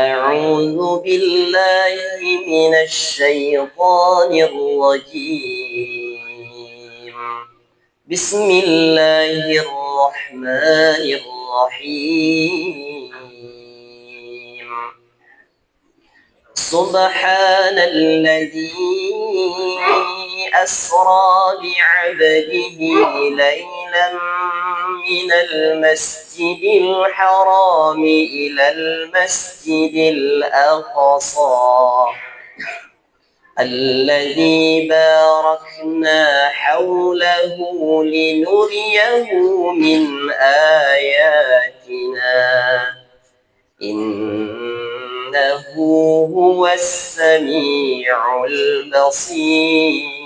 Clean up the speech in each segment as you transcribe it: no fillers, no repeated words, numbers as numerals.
أعوذ بالله من الشيطان الرجيم. بسم الله الرحمن الرحيم. سبحان الذي أسرى بعبده ليلا من المسجد الحرام إلى المسجد الأقصى الذي باركنا حوله لنريه من آياتنا إنه هو السميع البصير.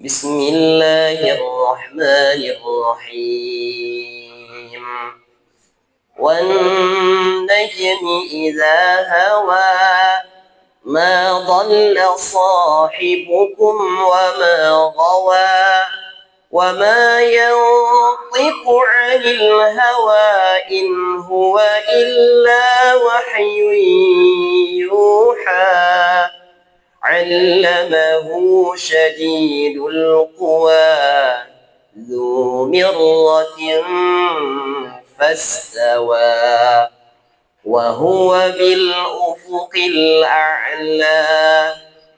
بسم الله الرحمن الرحيم. والنجم إذا هوى ما ضل صاحبكم وما غوى وما ينطق عن الهوى إن هو إلا وحي يوحى علمه شديد القوى ذو مرة فاستوى وهو بالأفق الأعلى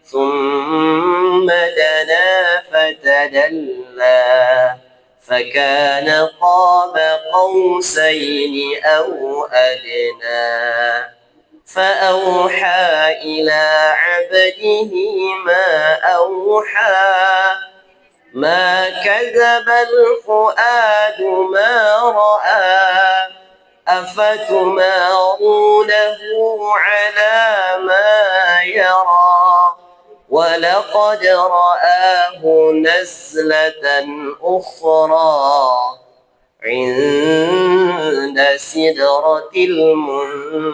ثم دنا فتدلى فكان قاب قوسين أو أدنى فأوحى إلى عبده ما أوحى ما كذب الفؤاد ما رأى أفتمارونه على ما يرى ولقد رآه نزلة أخرى عند سدرة المنتهى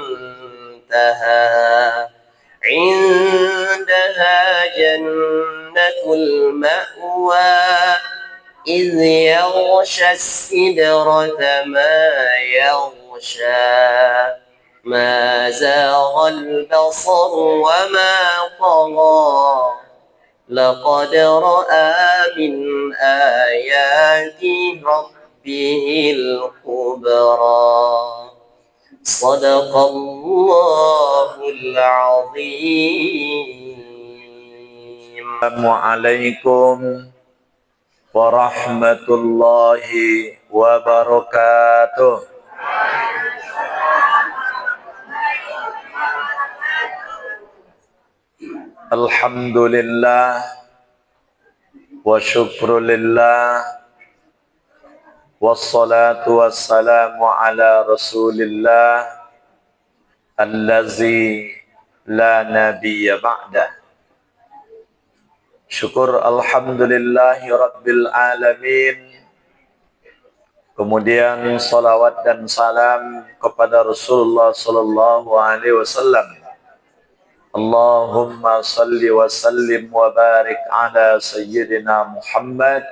عندها جنة المأوى إذ يغشى السدرة ما يغشى ما زاغ البصر وما طغى لقد رأى من آيات ربه الكبرى صدق الله العظيم. Assalamualaikum warahmatullahi wabarakatuh. Alhamdulillah wa syukrulillah wassalatu wassalamu ala rasulillah allazi la nabiyya ba'dah. Syukur alhamdulillahi rabbil alamin. Kemudian salawat dan salam kepada Rasulullah sallallahu alaihi wasallam. Allahumma salli wa sallim wa barik ala sayyidina Muhammad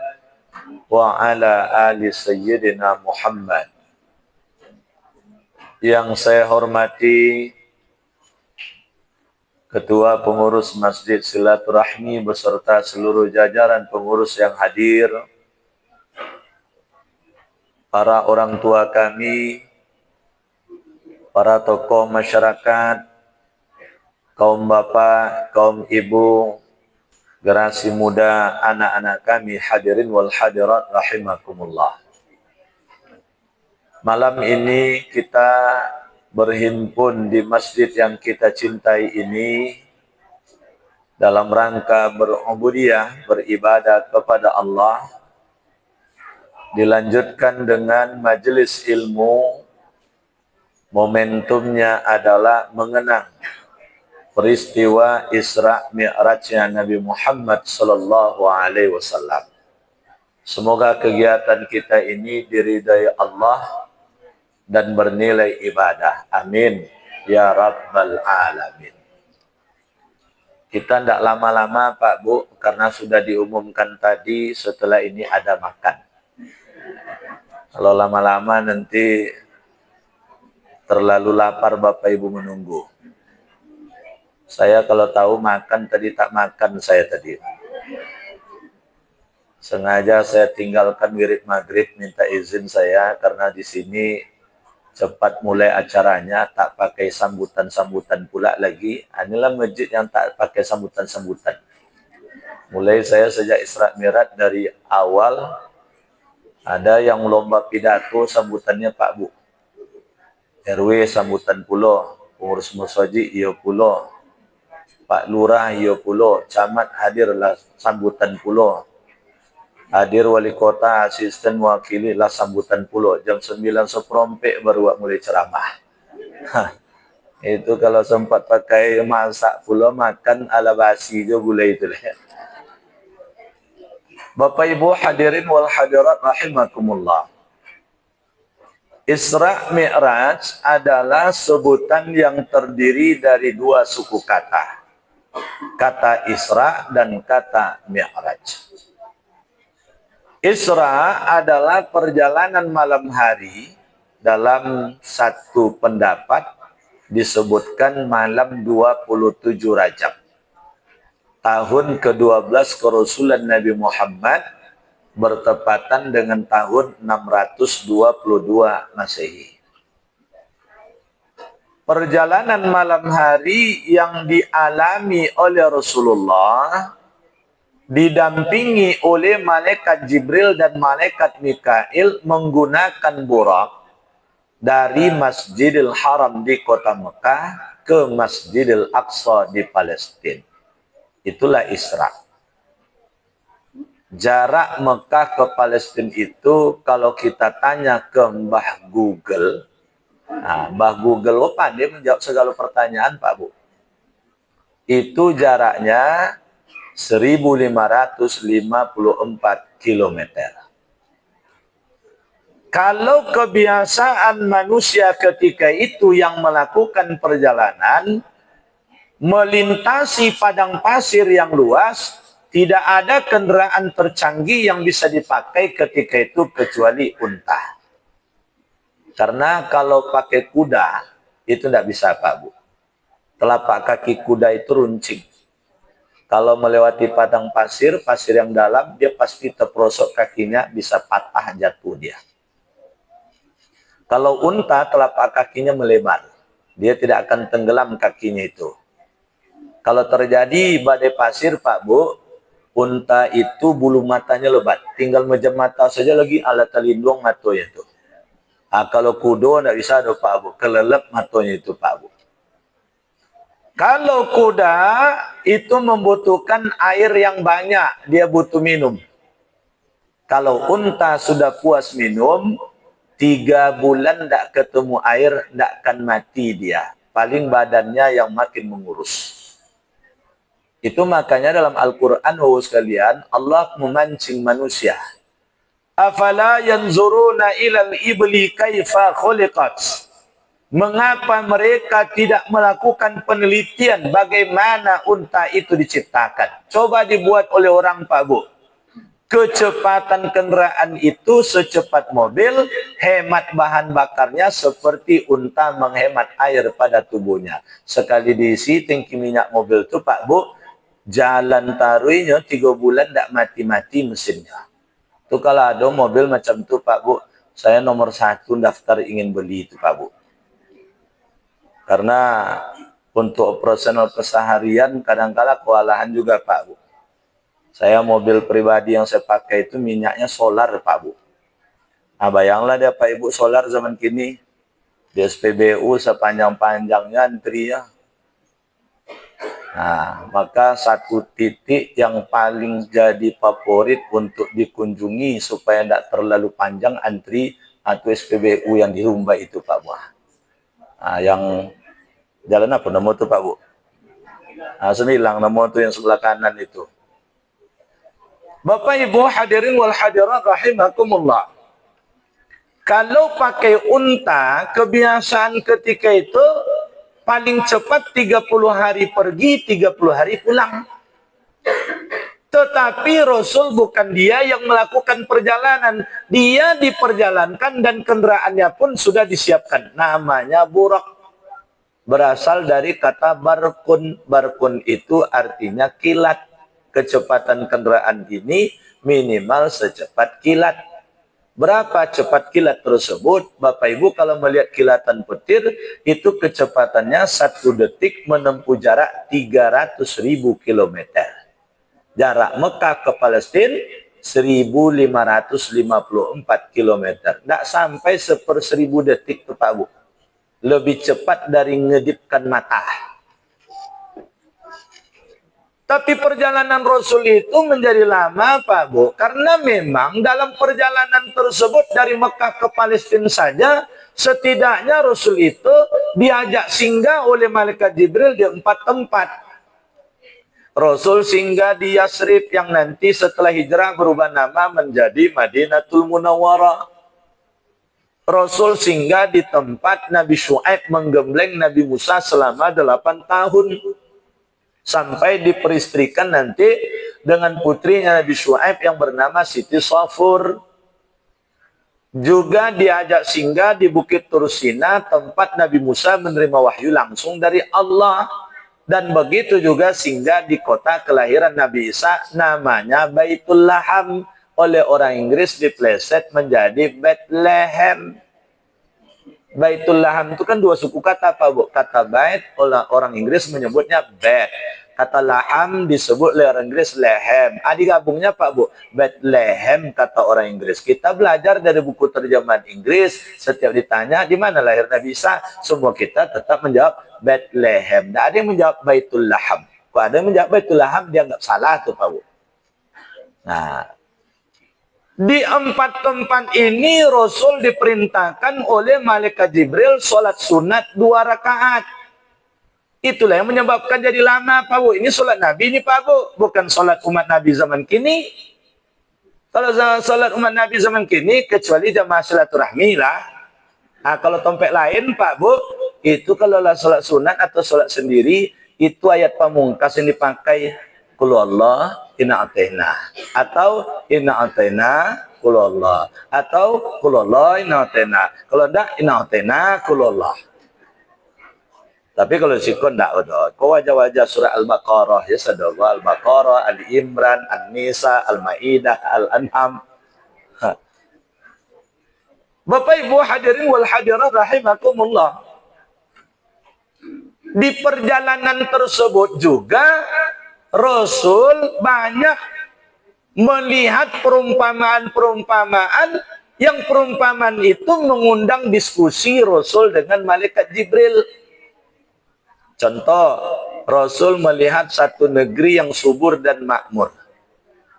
wa ala ali sayyidina Muhammad. Yang saya hormati Ketua Pengurus Masjid Silaturahmi beserta seluruh jajaran pengurus yang hadir, para orang tua kami, para tokoh masyarakat, kaum bapak, kaum ibu, generasi muda, anak-anak kami hadirin wal hadirat rahimakumullah. Malam ini kita berhimpun di masjid yang kita cintai ini dalam rangka berubudiyah, beribadah kepada Allah, dilanjutkan dengan majelis ilmu. Momentumnya adalah mengenang peristiwa Isra Mi'rajnya Nabi Muhammad sallallahu alaihi wasallam. Semoga kegiatan kita ini diridai Allah dan bernilai ibadah. Amin ya rabbal alamin. Kita tidak lama-lama Pak Bu, karena sudah diumumkan tadi setelah ini ada makan. Kalau lama-lama nanti terlalu lapar Bapak Ibu menunggu. Saya kalau tahu makan tadi tak makan saya tadi. Sengaja saya tinggalkan wirid maghrib, minta izin saya karena di sini cepat mulai acaranya, tak pakai sambutan-sambutan pula lagi. Inilah masjid yang tak pakai sambutan-sambutan. Mulai saya sejak Isra Mi'raj dari awal, ada yang lomba pidato sambutannya Pak Bu. RW sambutan pulo, pengurus musoji iyo pulo, Pak Lurah iyo pulo, camat hadirlah sambutan pulo, hadir wali kota, asisten wakili lah sambutan pulo. Jam 9 seperempet baru mulai ceramah. Itu kalau sempat pakai masak pulo, makan ala basi juga boleh itu. Bapak Ibu hadirin wal hadirat rahimakumullah. Isra Mi'raj adalah sebutan yang terdiri dari dua suku kata. Kata Isra dan kata Mi'raj. Isra adalah perjalanan malam hari. Dalam satu pendapat disebutkan malam 27 Rajab. Tahun ke-12 kerasulan Nabi Muhammad bertepatan dengan tahun 622 Masehi. Perjalanan malam hari yang dialami oleh Rasulullah didampingi oleh malaikat Jibril dan malaikat Mikail menggunakan burak dari Masjidil Haram di kota Mekah ke Masjidil Aqsa di Palestina. Itulah Isra. Jarak Mekah ke Palestina itu kalau kita tanya ke Mbah Google, Mbah Google pandai menjawab segala pertanyaan Pak Bu. Itu jaraknya 1554 kilometer. Kalau kebiasaan manusia ketika itu yang melakukan perjalanan melintasi padang pasir yang luas, tidak ada kendaraan tercanggih yang bisa dipakai ketika itu kecuali unta. Karena kalau pakai kuda itu tidak bisa Pak Bu. Telapak kaki kuda itu runcing. Kalau melewati padang pasir, pasir yang dalam, dia pasti terperosok kakinya, bisa patah jatuh dia. Kalau unta, telapak kakinya melebar. Dia tidak akan tenggelam kakinya itu. Kalau terjadi badai pasir, Pak Bu, unta itu bulu matanya lebat. Tinggal mejam mata saja lagi alat telindung matanya itu. Kalau kuda tidak bisa ada Pak Bu. Kelelep matanya itu Pak Bu. Kalau kuda itu membutuhkan air yang banyak. Dia butuh minum. Kalau unta sudah puas minum, 3 bulan tidak ketemu air, tidak akan mati dia. Paling badannya yang makin mengurus. Itu makanya dalam Al-Quran, sekalian, Allah memancing manusia. Afala yanzuruna ilal ibli kaifa khuliqat. Mengapa mereka tidak melakukan penelitian bagaimana unta itu diciptakan? Coba dibuat oleh orang Pak Bu. Kecepatan kendaraan itu secepat mobil, hemat bahan bakarnya seperti unta menghemat air pada tubuhnya. Sekali diisi tangki minyak mobil itu Pak Bu, jalan taruhnya 3 bulan tidak mati-mati mesinnya. Itu kalau ada mobil macam itu Pak Bu, saya nomor 1 daftar ingin beli itu Pak Bu. Karena untuk operasional keseharian kadang-kala kewalahan juga Pak Bu. Saya mobil pribadi yang saya pakai itu minyaknya solar Pak Bu. Nah bayanglah dia Pak Ibu, solar zaman kini di SPBU sepanjang-panjangnya antri ya. Nah, maka satu titik yang paling jadi favorit untuk dikunjungi supaya tidak terlalu panjang antri atau SPBU yang di Rumbai itu Pak Bu. Nah, yang jalan apa nama itu Pak Bu? Nah, Semilang nama itu yang sebelah kanan itu. Bapak Ibu hadirin wal hadirat rahimakumullah. Kalau pakai unta, kebiasaan ketika itu paling cepat 30 hari pergi, 30 hari pulang. Tetapi Rasul bukan dia yang melakukan perjalanan. Dia diperjalankan dan kendaraannya pun sudah disiapkan. Namanya burak. Berasal dari kata barkun. Barkun itu artinya kilat. Kecepatan kendaraan ini minimal secepat kilat. Berapa cepat kilat tersebut? Bapak Ibu kalau melihat kilatan petir, itu kecepatannya 1 detik menempuh jarak 300.000 kilometer. Jarak Mekah ke Palestina 1554 kilometer. Tidak sampai 1/1000 detik tuh Pak Bu. Lebih cepat dari ngedipkan mata. Tapi perjalanan Rasul itu menjadi lama Pak Bu. Karena memang dalam perjalanan tersebut dari Mekah ke Palestina saja, setidaknya Rasul itu diajak singgah oleh Malaikat Jibril di 4 tempat. Rasul singgah di Yasrib yang nanti setelah hijrah berubah nama menjadi Madinatul Munawwarah. Rasul singgah di tempat Nabi Syuaib menggembleng Nabi Musa selama 8 tahun. Sampai diperistrikan nanti dengan putrinya Nabi Syuaib yang bernama Siti Safur. Juga diajak singgah di Bukit Tursina, tempat Nabi Musa menerima wahyu langsung dari Allah. Dan begitu juga singgah di kota kelahiran Nabi Isa, namanya Baitul Laham. Oleh orang Inggris dipleset menjadi Bethlehem. Baitul Laham itu kan 2 suku kata Pak Bu. Kata bait, orang Inggris menyebutnya bed. Kata laham disebut oleh orang Inggris lehem. Digabungnya Pak Bu, Bethlehem kata orang Inggris. Kita belajar dari buku terjemahan Inggris. Setiap ditanya di mana lahir Nabi Isa, semua kita tetap menjawab Bethlehem. Tidak ada yang menjawab Baitul Laham. Kalau ada yang menjawab Baitul Laham, dia nggak salah tuh Pak Bu. Nah, di 4 tempat ini Rasul diperintahkan oleh Malaikat Jibril sholat sunat 2 rakaat. Itulah yang menyebabkan jadi lama Pak Bu. Ini sholat Nabi ini Pak Bu, bukan sholat umat Nabi zaman kini. Kalau sholat umat Nabi zaman kini, kecuali jamaah silaturahmi lah. Nah, kalau tempat lain Pak Bu, itu kalau lah sholat sunat atau sholat sendiri, itu ayat pamungkas yang dipakai Qul Allah inna atena, atau inna atena Qul Allah, atau Qul Allah inna atena. Kalau enggak inna atena Qul Allah. Tapi kalau sikon enggak udah. Kau wajah-wajah surah Al-Baqarah ya sadaqah, Al-Baqarah, Al-Imran, An-Nisa, Al-Maidah, Al-An'am. Bapak Ibu hadirin wal hadirat rahimakumullah. Di perjalanan tersebut juga Rasul banyak melihat perumpamaan-perumpamaan yang perumpamaan itu mengundang diskusi Rasul dengan Malaikat Jibril. Contoh, Rasul melihat satu negeri yang subur dan makmur.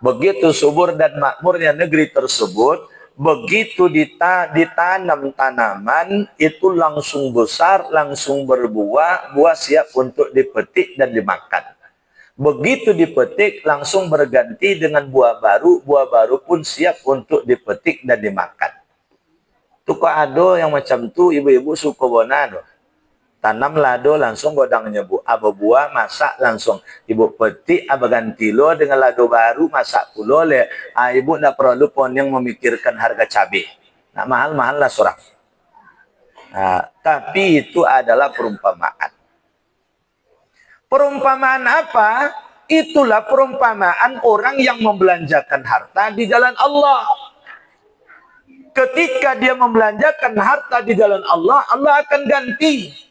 Begitu subur dan makmurnya negeri tersebut, begitu ditanam tanaman, itu langsung besar, langsung berbuah, buah siap untuk dipetik dan dimakan. Begitu dipetik, langsung berganti dengan buah baru pun siap untuk dipetik dan dimakan. Itu kok ada yang macam tu, ibu-ibu suka bonado. Tanam lado langsung godang nyebu. Aba buah masak langsung. Ibu petik aba ganti lo dengan lado baru masak pulo le. Ibu nak perlu pun yang memikirkan harga cabai. Nak mahal-mahal lah sorang. Tapi itu adalah perumpamaan. Perumpamaan apa? Itulah perumpamaan orang yang membelanjakan harta di jalan Allah. Ketika dia membelanjakan harta di jalan Allah, Allah akan ganti.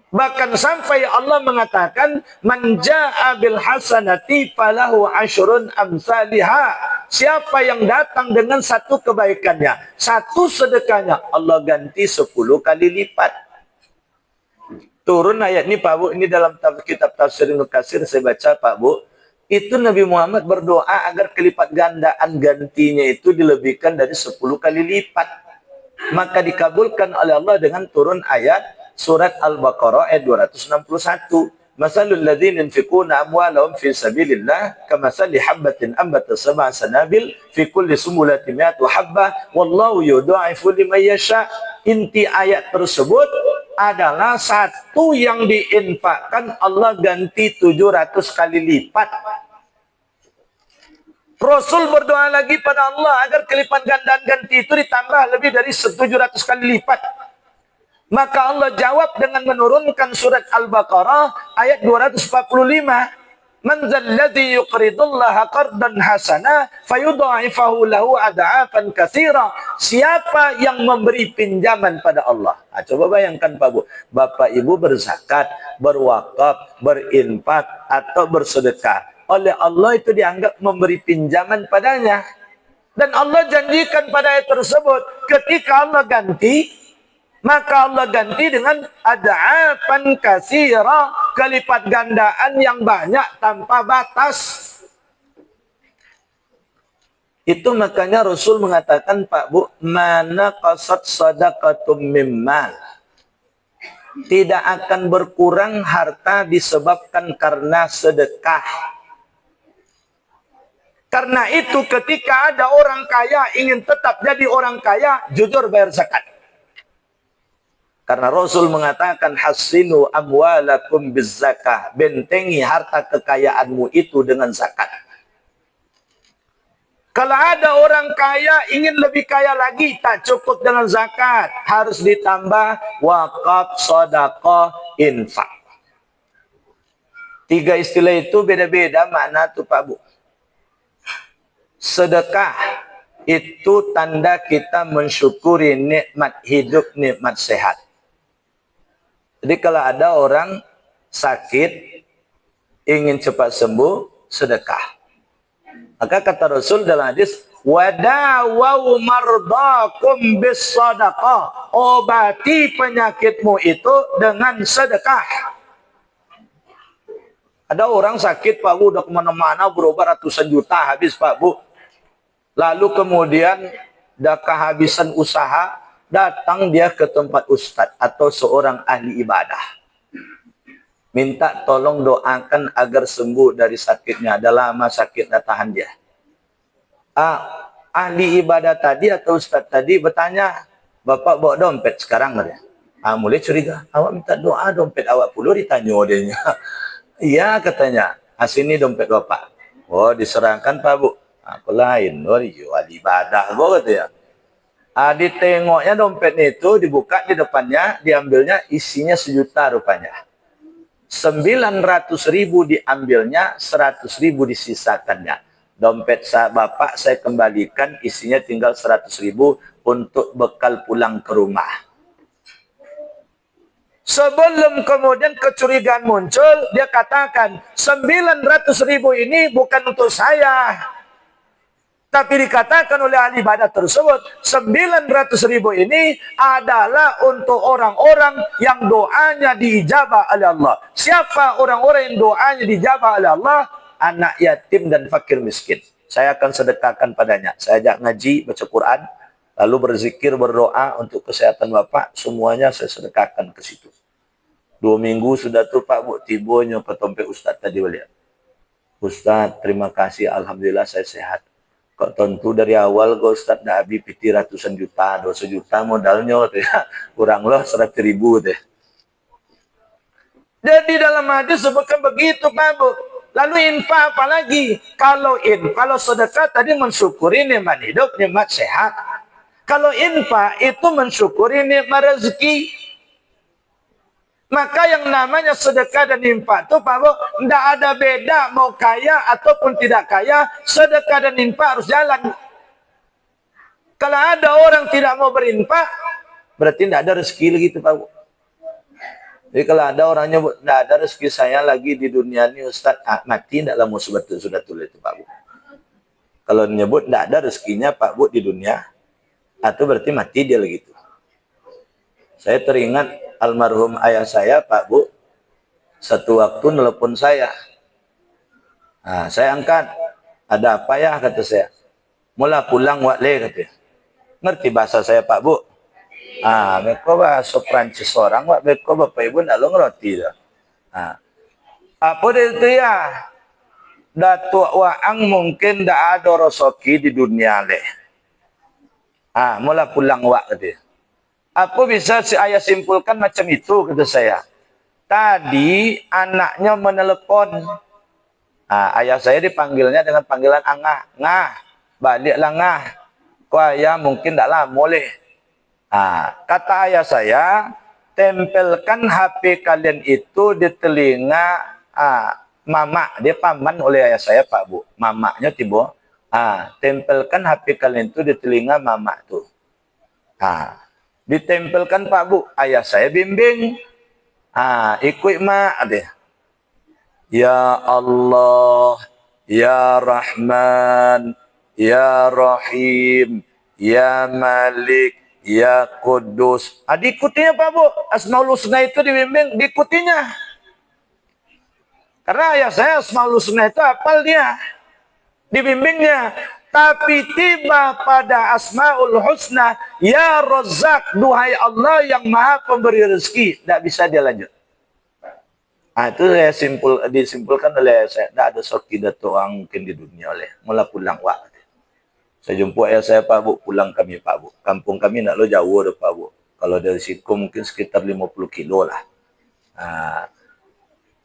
Bahkan sampai Allah mengatakan, man jaa bil hasanati falahu asyrun amsalihha. Siapa yang datang dengan satu kebaikannya, satu sedekahnya, Allah ganti 10 kali lipat. Turun ayat ini Pak Bu, ini dalam kitab Tafsir Ibnu Katsir saya baca Pak Bu. Itu Nabi Muhammad berdoa agar kelipat gandaan gantinya itu dilebihkan dari 10 kali lipat. Maka dikabulkan oleh Allah dengan turun ayat Surat Al-Baqarah ayat 261. Masalul ladzina yunfiquna amwalahum fi sabilillah kamathali habatin ambatat sab'a sanabil fi kulli sumbulatin mi'atu habbah wallahu yudha'ifu liman yasha. Inti ayat tersebut adalah satu yang diinfakkan Allah ganti 700 kali lipat. Rasul berdoa lagi pada Allah agar kelipat gandaan ganti itu ditambah lebih dari 700 kali lipat. Maka Allah jawab dengan menurunkan surat Al-Baqarah ayat 245. Man dzalladzi yuqridullaha qardan hasana fayudha'ifahu lahu ad'afan katsira. Siapa yang memberi pinjaman pada Allah? Coba bayangkan Pak Bu, Bapak Ibu berzakat, berwakaf, berinfak atau bersedekah. Oleh Allah itu dianggap memberi pinjaman padanya. Dan Allah janjikan pada ayat tersebut, ketika Allah ganti, maka Allah ganti dengan ad'afan katsira, kelipat gandaan yang banyak tanpa batas. Itu makanya Rasul mengatakan Pak Bu, mana qasad sadaqatum mimmal. Tidak akan berkurang harta disebabkan karena sedekah. Karena itu ketika ada orang kaya ingin tetap jadi orang kaya, jujur bayar zakat. Karena Rasul mengatakan hasinu amwalakum bizzakah, bentengi harta kekayaanmu itu dengan zakat. Kalau ada orang kaya ingin lebih kaya lagi, tak cukup dengan zakat, harus ditambah wakaf, sedekah, infak. 3 istilah itu beda-beda makna tuh Pak Bu. Sedekah itu tanda kita mensyukuri nikmat hidup, nikmat sehat. Jadi kalau ada orang sakit, ingin cepat sembuh, sedekah. Maka kata Rasul dalam hadis, wadawau mardakum bis sadaqah. Obati penyakitmu itu dengan sedekah. Ada orang sakit Pak Bu, udah kemana-mana berobat ratusan juta habis Pak Bu. Lalu kemudian dah kehabisan usaha, datang dia ke tempat ustadz atau seorang ahli ibadah. Minta tolong doakan agar sembuh dari sakitnya. Ada lama sakit dah tahan dia. Ahli ibadah tadi atau ustadz tadi bertanya, Bapak bawa dompet sekarang dia. Mulai curiga. Awak minta doa dompet awak puluh ditanya dia. Iya katanya. Sini dompet Bapak. Oh diserahkan Pak Bu. Aku lain. Oh ahli ibadah. Katanya. Ditengoknya dompetnya itu dibuka di depannya, diambilnya isinya 1 juta rupanya. 900.000 diambilnya, 100.000 disisakannya. Dompet bapak saya kembalikan, isinya tinggal 100.000 untuk bekal pulang ke rumah. Sebelum kemudian kecurigaan muncul, dia katakan 900.000 ini bukan untuk saya. Tapi dikatakan oleh ahli ibadah tersebut, 900.000 ini adalah untuk orang-orang yang doanya diijabah oleh Allah. Siapa orang-orang yang doanya diijabah oleh Allah? Anak yatim dan fakir miskin. Saya akan sedekahkan padanya. Saya ajak ngaji, baca Quran, lalu berzikir, berdoa untuk kesehatan Bapak. Semuanya saya sedekahkan ke situ. 2 minggu sudah tuh Pak Bu, tibonya ke dompet Ustadz tadi beliau. Ustadz, terima kasih. Alhamdulillah saya sehat. Kok tentu dari awal kok Ustadz dah habis piti ratusan juta, 200 juta modalnya tuh ya. Kurang loh 100.000 deh. Jadi dalam hadis sebutkan begitu Pak Bu. Lalu infak apa lagi? Kalau sedekah tadi mensyukuri nikmat hidup, nikmat sehat. Kalau infak itu mensyukuri nikmat rezeki. Maka yang namanya sedekah dan infak itu Pak Bu, tidak ada beda mau kaya ataupun tidak kaya, sedekah dan infak harus jalan. Kalau ada orang tidak mau berinfak, berarti tidak ada rezeki lagi itu Pak Bu. Jadi kalau ada orangnya tidak ada rezeki saya lagi di dunia ini Ustaz, mati tidaklah mau sudah tulis itu Pak Bu. Kalau menyebut tidak ada rezekinya Pak Bu di dunia, atau berarti mati dia lagi itu. Saya teringat almarhum ayah saya, Pak Bu, satu waktu nelpon saya. Saya angkat. Ada apa ya, kata saya. Mula pulang wakle, katanya. Ngerti bahasa saya, Pak Bu? Mereka bahasa Prancis orang, mereka Bapak Ibu tidak lo ngerti. Apa itu ya? Datuk Waang mungkin tidak ada rosoki di dunia leh. Mula pulang wak, katanya. Apa bisa si ayah simpulkan macam itu, kata saya. Tadi anaknya menelepon. Ayah saya dipanggilnya dengan panggilan angah, ngah, baliklah ngah. Kau ayah mungkin tak lama boleh. Kata ayah saya, tempelkan HP kalian itu di telinga mama. Dia paman oleh ayah saya, Pak Bu. Mamaknya tiba. Tempelkan HP kalian itu di telinga mama tuh. Ditempelkan Pak Bu. Ayah saya bimbing. Ikut mak dia. Ya Allah, Ya Rahman, Ya Rahim, Ya Malik, Ya Kudus. Diikutinya Pak Bu. Asmaul Husna itu dibimbing, diikutinya. Karena ayah saya Asmaul Husna itu hafal dia. Dibimbingnya. Tapi tiba pada Asmaul Husna, Ya Razzaq, duhai Allah yang maha pemberi rezeki. Tidak bisa dia lanjut. Itu saya disimpulkan oleh saya. Tidak ada sekidat orang mungkin di dunia oleh. Mula pulang wak. Saya jumpa ayah saya, Pak Bu. Pulang kami, Pak Bu. Kampung kami nak lo jauh dah, Pak Bu. Kalau dari situ mungkin sekitar 50 kilo lah.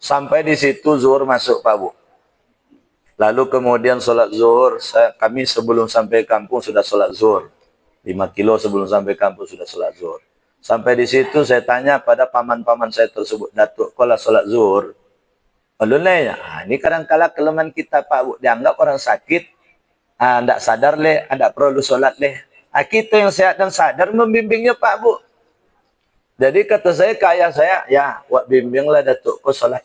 Sampai di situ zuhur masuk, Pak Bu. Lalu kemudian sholat zuhur. Kami sebelum sampai kampung sudah sholat zuhur. 5 kilo sebelum sampai kampung sudah sholat zuhur. Sampai di situ saya tanya pada paman-paman saya tersebut, Datuk, kalau sholat zuhur, ini kadang-kala kelemahan kita, Pak Bu, dianggap orang sakit, tidak sadar leh, tidak perlu sholat leh. Kita yang sehat dan sadar membimbingnya, Pak Bu. Jadi kata saya ke ayah saya, ya, wak bimbinglah Datuk, kau sholat.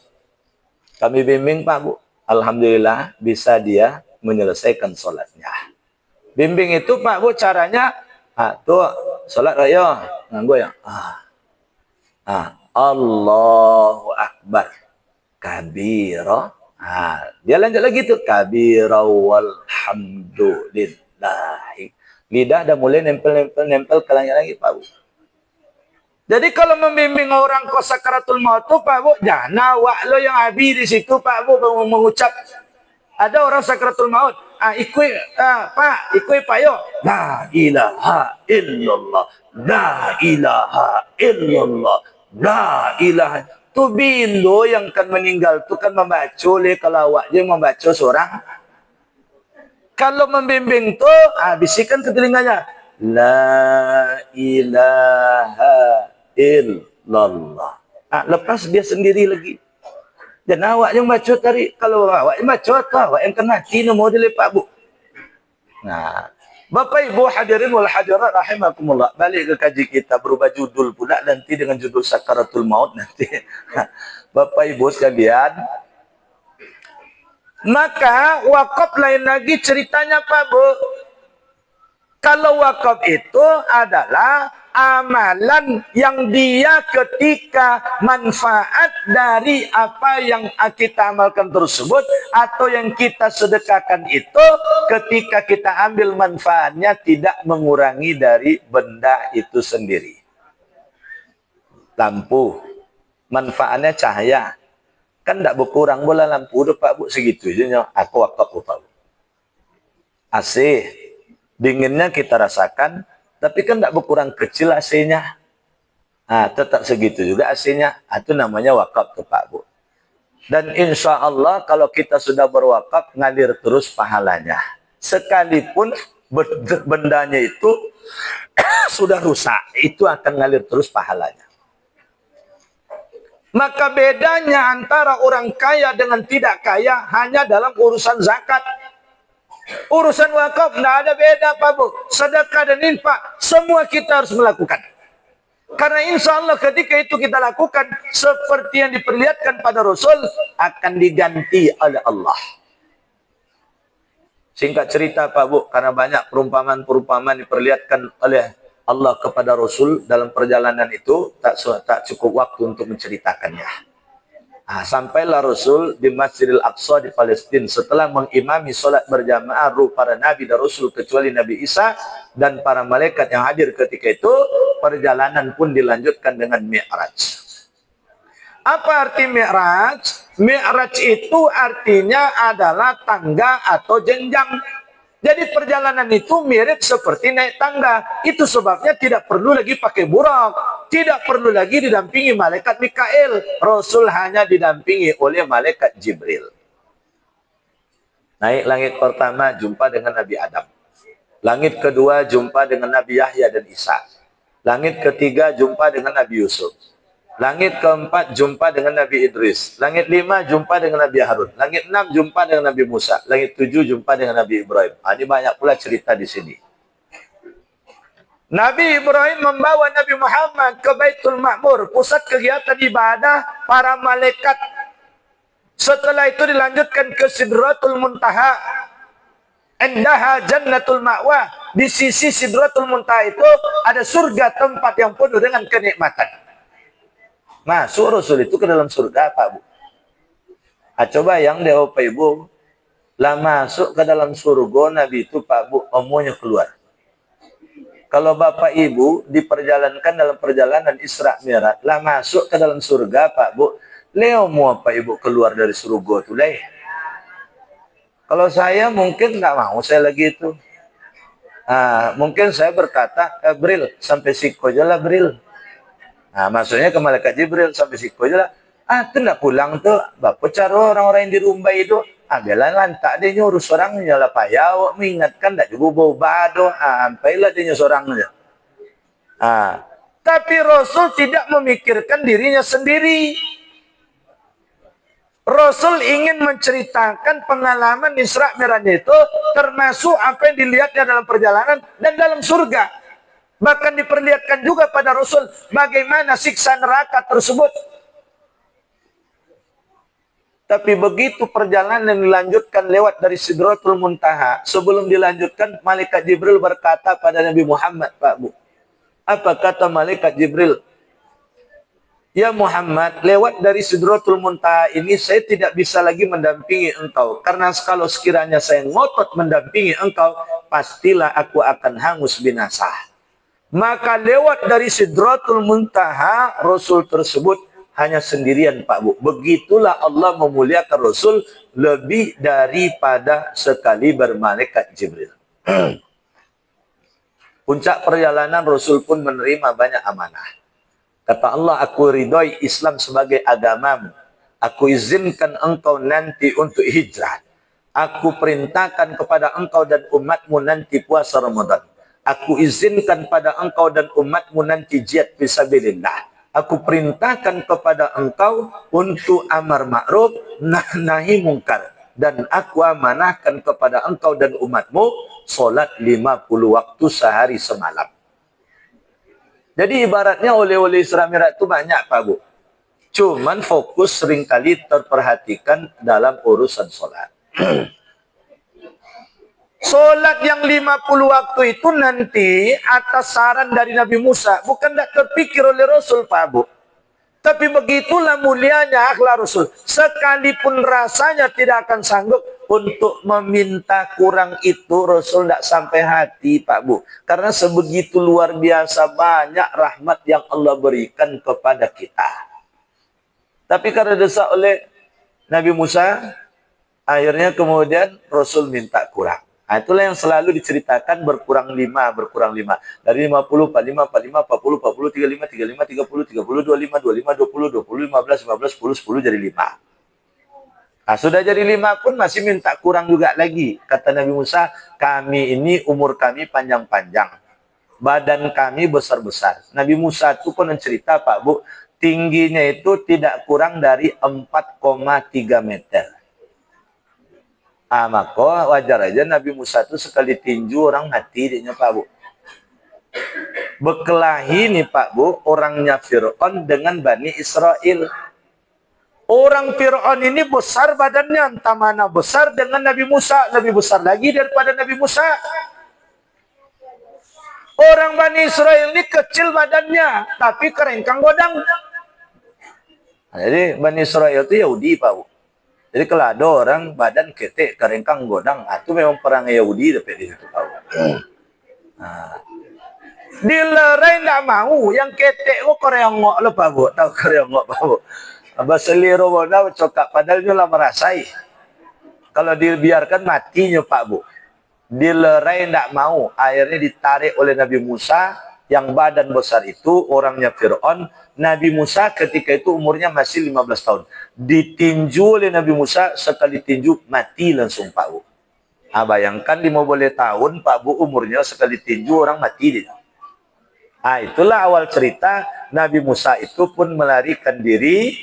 Kami bimbing, Pak Bu. Alhamdulillah bisa dia menyelesaikan sholatnya. Bimbing itu, Pak Bu, caranya, tuh, sholat raya. Nganggo ya. Allahu Akbar. Kabira. Dia lanjut lagi tuh. Kabira walhamdulillahi. Lidah dah mulai nempel ke langit lagi, Pak Bu. Jadi kalau membimbing orang ke sakaratul maut tuh, Pak Bu, jangan awak lo yang habis di situ, Pak Bu, mengucap. Ada orang sakaratul maut. Ikut Pak yo. La ilaha illallah. La ilaha illallah. La ilaha. Tu bilo yang kan meninggal tu kan membaca oleh kalau awak je membaca seorang. Kalau membimbing tu, bisikan ke telinganya. La ilaha illallah. Lepas dia sendiri lagi. Dan awak yang baca tadi, kalau awak yang baca, awak yang kena mati nombor dia Pak Bu. Bapak Ibu hadirin wal hadirat rahimakumullah. Balik ke kaji kita, berubah judul pula nanti dengan judul Sakaratul Maut nanti. Bapak Ibu sekalian, maka wakaf lain lagi ceritanya, Pak Bu. Kalau wakaf itu adalah amalan yang dia ketika manfaat dari apa yang kita amalkan tersebut atau yang kita sedekahkan itu ketika kita ambil manfaatnya tidak mengurangi dari benda itu sendiri. Lampu, manfaatnya cahaya. Kan tidak berkurang bola lampu itu, Pak Bu, segitu aja. Aku wakaf, Pak Bu. AC, dinginnya kita rasakan, tapi kan tidak berkurang kecil AC-nya. Tetap segitu juga AC-nya. Itu namanya wakaf tuh, Pak Bu. Dan insya Allah kalau kita sudah berwakaf, ngalir terus pahalanya. Sekalipun bendanya itu sudah rusak, itu akan ngalir terus pahalanya. Maka bedanya antara orang kaya dengan tidak kaya hanya dalam urusan zakat. Urusan wakaf tidak ada beda, Pak Bu. Sedekah dan infak semua kita harus melakukan. Karena insya Allah ketika itu kita lakukan seperti yang diperlihatkan pada Rasul akan diganti oleh Allah. Singkat cerita, Pak Bu, karena banyak perumpamaan-perumpamaan diperlihatkan oleh Allah kepada Rasul dalam perjalanan itu tak cukup waktu untuk menceritakannya. Sampailah Rasul di Masjidil Aqsa di Palestina setelah mengimami solat berjamaah para nabi dan Rasul kecuali Nabi Isa dan para malaikat yang hadir ketika itu. Perjalanan pun dilanjutkan dengan Mi'raj. Apa arti Mi'raj? Mi'raj itu artinya adalah tangga atau jenjang. Jadi perjalanan itu mirip seperti naik tangga. Itu sebabnya tidak perlu lagi pakai burak. Tidak perlu lagi didampingi malaikat Mikail. Rasul hanya didampingi oleh malaikat Jibril. Naik langit pertama jumpa dengan Nabi Adam. Langit kedua jumpa dengan Nabi Yahya dan Isa. Langit ketiga jumpa dengan Nabi Yusuf. Langit keempat jumpa dengan Nabi Idris. Langit lima jumpa dengan Nabi Harun. Langit enam jumpa dengan Nabi Musa. Langit tujuh jumpa dengan Nabi Ibrahim. Ini banyak pula cerita di sini. Nabi Ibrahim membawa Nabi Muhammad ke Baitul Ma'mur, pusat kegiatan ibadah para malaikat. Setelah itu dilanjutkan ke Sidratul Muntaha. Indaha Jannatul Ma'wa. Di sisi Sidratul Muntaha itu ada surga, tempat yang penuh dengan kenikmatan. Masuk Rasul itu ke dalam surga, Pak Bu. Coba yang deh Bapak Ibu, lah masuk ke dalam surga Nabi itu, Pak Bu, omonya keluar. Kalau Bapak Ibu diperjalankan dalam perjalanan Isra Mi'raj, lah masuk ke dalam surga, Pak Bu, Leo mau Pak Ibu keluar dari surga itu leh. Kalau saya mungkin nggak mau, saya lagi itu. Mungkin saya berkata, Bril, sampai siko aja lah Bril. Maksudnya ke malaikat Jibril sampai siku aja lah. Itu nak pulang tuh, bapak cara orang-orang yang di rumah itu, biarlah lantak dia nyurus orangnya lah payah, awak mengingatkan tak juga bau bado, sampailah dia nyurus orangnya. Tapi Rasul tidak memikirkan dirinya sendiri. Rasul ingin menceritakan pengalaman Isra Mi'raj itu, termasuk apa yang dilihatnya dalam perjalanan dan dalam surga. Bahkan diperlihatkan juga pada Rasul bagaimana siksa neraka tersebut. Tapi begitu perjalanan dilanjutkan lewat dari Sidratul Muntaha, sebelum dilanjutkan malaikat Jibril berkata pada Nabi Muhammad, Pak Bu. Apa kata malaikat Jibril? Ya Muhammad, lewat dari Sidratul Muntaha ini saya tidak bisa lagi mendampingi engkau. Karena kalau sekiranya saya ngotot mendampingi engkau, pastilah aku akan hangus binasa. Maka lewat dari Sidratul Muntaha, Rasul tersebut hanya sendirian, Pak Bu. Begitulah Allah memuliakan Rasul lebih daripada sekali bermalaikat Jibril. Puncak perjalanan Rasul pun menerima banyak amanah. Kata Allah, aku ridhoi Islam sebagai agamamu. Aku izinkan engkau nanti untuk hijrah. Aku perintahkan kepada engkau dan umatmu nanti puasa Ramadan. Aku izinkan pada engkau dan umatmu nanti jihad fisabilillah. Aku perintahkan kepada engkau untuk amar ma'ruf nahi mungkar. Dan aku amanahkan kepada engkau dan umatmu solat 50 waktu sehari semalam. Jadi ibaratnya oleh-oleh Isra Mi'raj itu banyak, Pak Bu. Cuman fokus seringkali terperhatikan dalam urusan solat. Solat yang 50 waktu itu nanti atas saran dari Nabi Musa. Bukan tidak terpikir oleh Rasul, Pak Bu. Tapi begitulah mulianya akhlak Rasul. Sekalipun rasanya tidak akan sanggup untuk meminta kurang itu, Rasul tidak sampai hati, Pak Bu. Karena sebegitu luar biasa banyak rahmat yang Allah berikan kepada kita. Tapi karena desak oleh Nabi Musa, akhirnya kemudian Rasul minta kurang. Itulah yang selalu diceritakan berkurang 5. Dari 50, 45, 45, 40, 40, 35, 35, 30, 30, 25, 25, 20, 20, 15, 15, 10, 10 jadi 5. Sudah jadi 5 pun masih minta kurang juga lagi. Kata Nabi Musa, kami ini umur kami panjang-panjang. Badan kami besar-besar. Nabi Musa itu pun cerita, Pak Bu, tingginya itu tidak kurang dari 4,3 meter. Maka wajar aja Nabi Musa itu sekali tinju orang mati dia, Pak Bu. Berkelahi nih Pak Bu, orangnya Fir'aun dengan Bani Israel. Orang Fir'aun ini besar badannya, entah mana besar dengan Nabi Musa. Lebih besar lagi daripada Nabi Musa. Orang Bani Israel ini kecil badannya, tapi kerengkang godang. Jadi Bani Israel itu Yahudi, Pak Bu. Jadi kalau ada orang badan ketek, kerengkang godang, itu memang perang Yahudi dapat di situ, Pak Bu. Dilerai tidak mau, yang ketek kok koreongok lo, Pak Bu. Tahu koreongok, Pak Bu. Baseliro bodoh cokak, padahal dia lah merasai. Kalau dibiarkan matinya, Pak Bu. Dilerai tidak mau, akhirnya ditarik oleh Nabi Musa, yang badan besar itu orangnya Fir'aun. Nabi Musa ketika itu umurnya masih 15 tahun. Ditinju oleh Nabi Musa, sekali tinju mati langsung, Pak Bu. Bayangkan 15 tahun Pak Bu umurnya sekali tinju orang mati dia. Itulah awal cerita Nabi Musa itu pun melarikan diri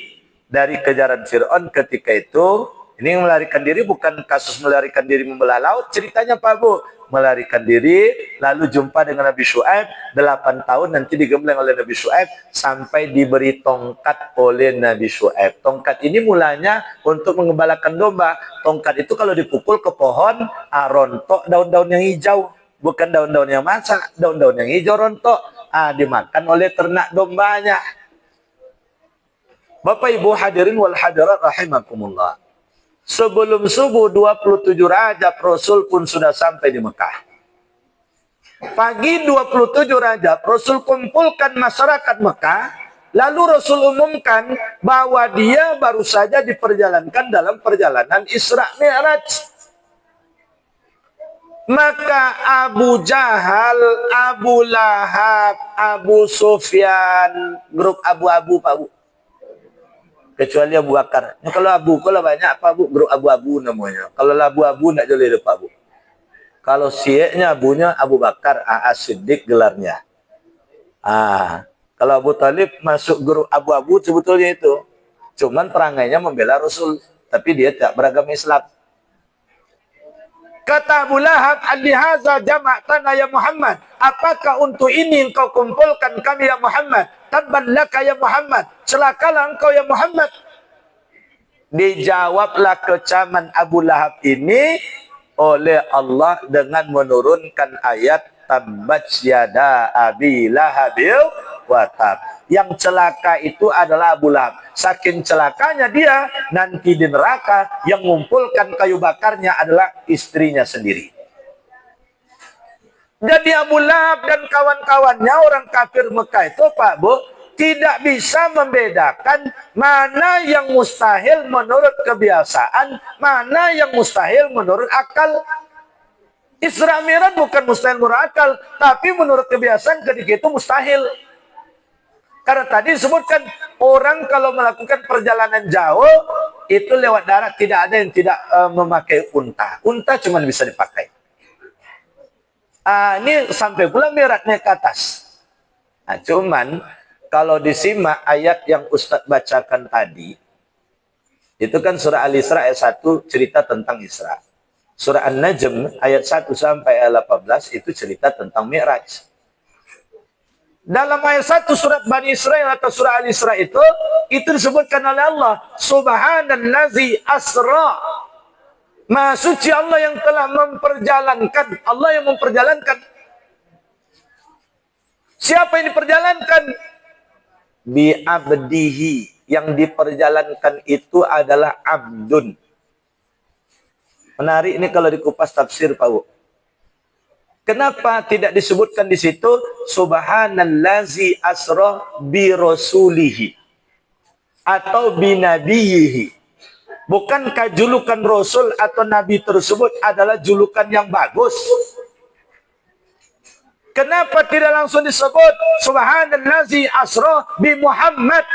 dari kejaran Fir'aun ketika itu. Ini melarikan diri bukan kasus melarikan diri membelah laut, ceritanya Pak Bu. Melarikan diri, lalu jumpa dengan Nabi Syuaib, 8 tahun nanti digembleng oleh Nabi Syuaib, sampai diberi tongkat oleh Nabi Syuaib. Tongkat ini mulanya untuk mengembalakan domba. Tongkat itu kalau dipukul ke pohon, rontok daun-daun yang hijau. Bukan daun-daun yang masak, daun-daun yang hijau rontok. Dimakan oleh ternak dombanya. Bapak Ibu hadirin wal hadirat rahimakumullah. Sebelum subuh 27 Rajab Rasul pun sudah sampai di Mekah. Pagi 27 Rajab Rasul kumpulkan masyarakat Mekah, lalu Rasul umumkan bahwa dia baru saja diperjalankan dalam perjalanan Isra Mi'raj. Maka Abu Jahal, Abu Lahab, Abu Sufyan, grup abu-abu Pak Bu. Kecuali Abu Bakar. Kalau Abu, kalau banyak Pak Bu, grup abu-abu namanya. Kalau abu-abu nak jadi Pak Bu. Kalau sieknya abunya Abu Bakar, As-Siddiq gelarnya. Kalau Abu Talib masuk grup abu-abu sebetulnya itu. Cuman perangainya membela Rasul, tapi dia tak beragama Islam. Kata Abu Lahab, "Alihaza jama'tana ya Muhammad." Apakah untuk ini engkau kumpulkan kami ya Muhammad? Tabban laka ya Muhammad. Celakalah engkau ya Muhammad. Dijawablah kecaman Abu Lahab ini oleh Allah dengan menurunkan ayat tabbat yada abi lahabil wa tab. Yang celaka itu adalah Abu Lahab. Saking celakanya dia, nanti di neraka yang mengumpulkan kayu bakarnya adalah istrinya sendiri. Jadi Abu Lahab dan kawan-kawannya orang kafir Mekah itu Pak Bu, tidak bisa membedakan mana yang mustahil menurut kebiasaan, mana yang mustahil menurut akal. Isra Mi'raj bukan mustahil menurut akal, tapi menurut kebiasaan ketika itu mustahil. Karena tadi disebutkan orang kalau melakukan perjalanan jauh itu lewat darat, tidak ada yang tidak memakai unta. Unta cuma bisa dipakai. Ini sampai pula Mi'rajnya ke atas. Cuman kalau disimak ayat yang Ustadz bacakan tadi, itu kan surah Al-Isra ayat 1 cerita tentang Isra. Surah An-Najm ayat 1 sampai ayat 18 itu cerita tentang Mi'raj. Dalam ayat 1 surat Bani Israel atau surah Al-Isra itu disebutkan oleh Allah, Subhanallazi asra. Maha suci Allah yang telah memperjalankan. Allah yang memperjalankan. Siapa yang diperjalankan? Bi abdihi. Yang diperjalankan itu adalah abdun. Menarik ini kalau dikupas tafsir Pak Bu. Kenapa tidak disebutkan di situ Subhanallazi asra bi rasulihi atau bi nabiyihi? Bukankah julukan Rasul atau Nabi tersebut adalah julukan yang bagus? Kenapa tidak langsung disebut Subhanallazi asra bi Muhammad?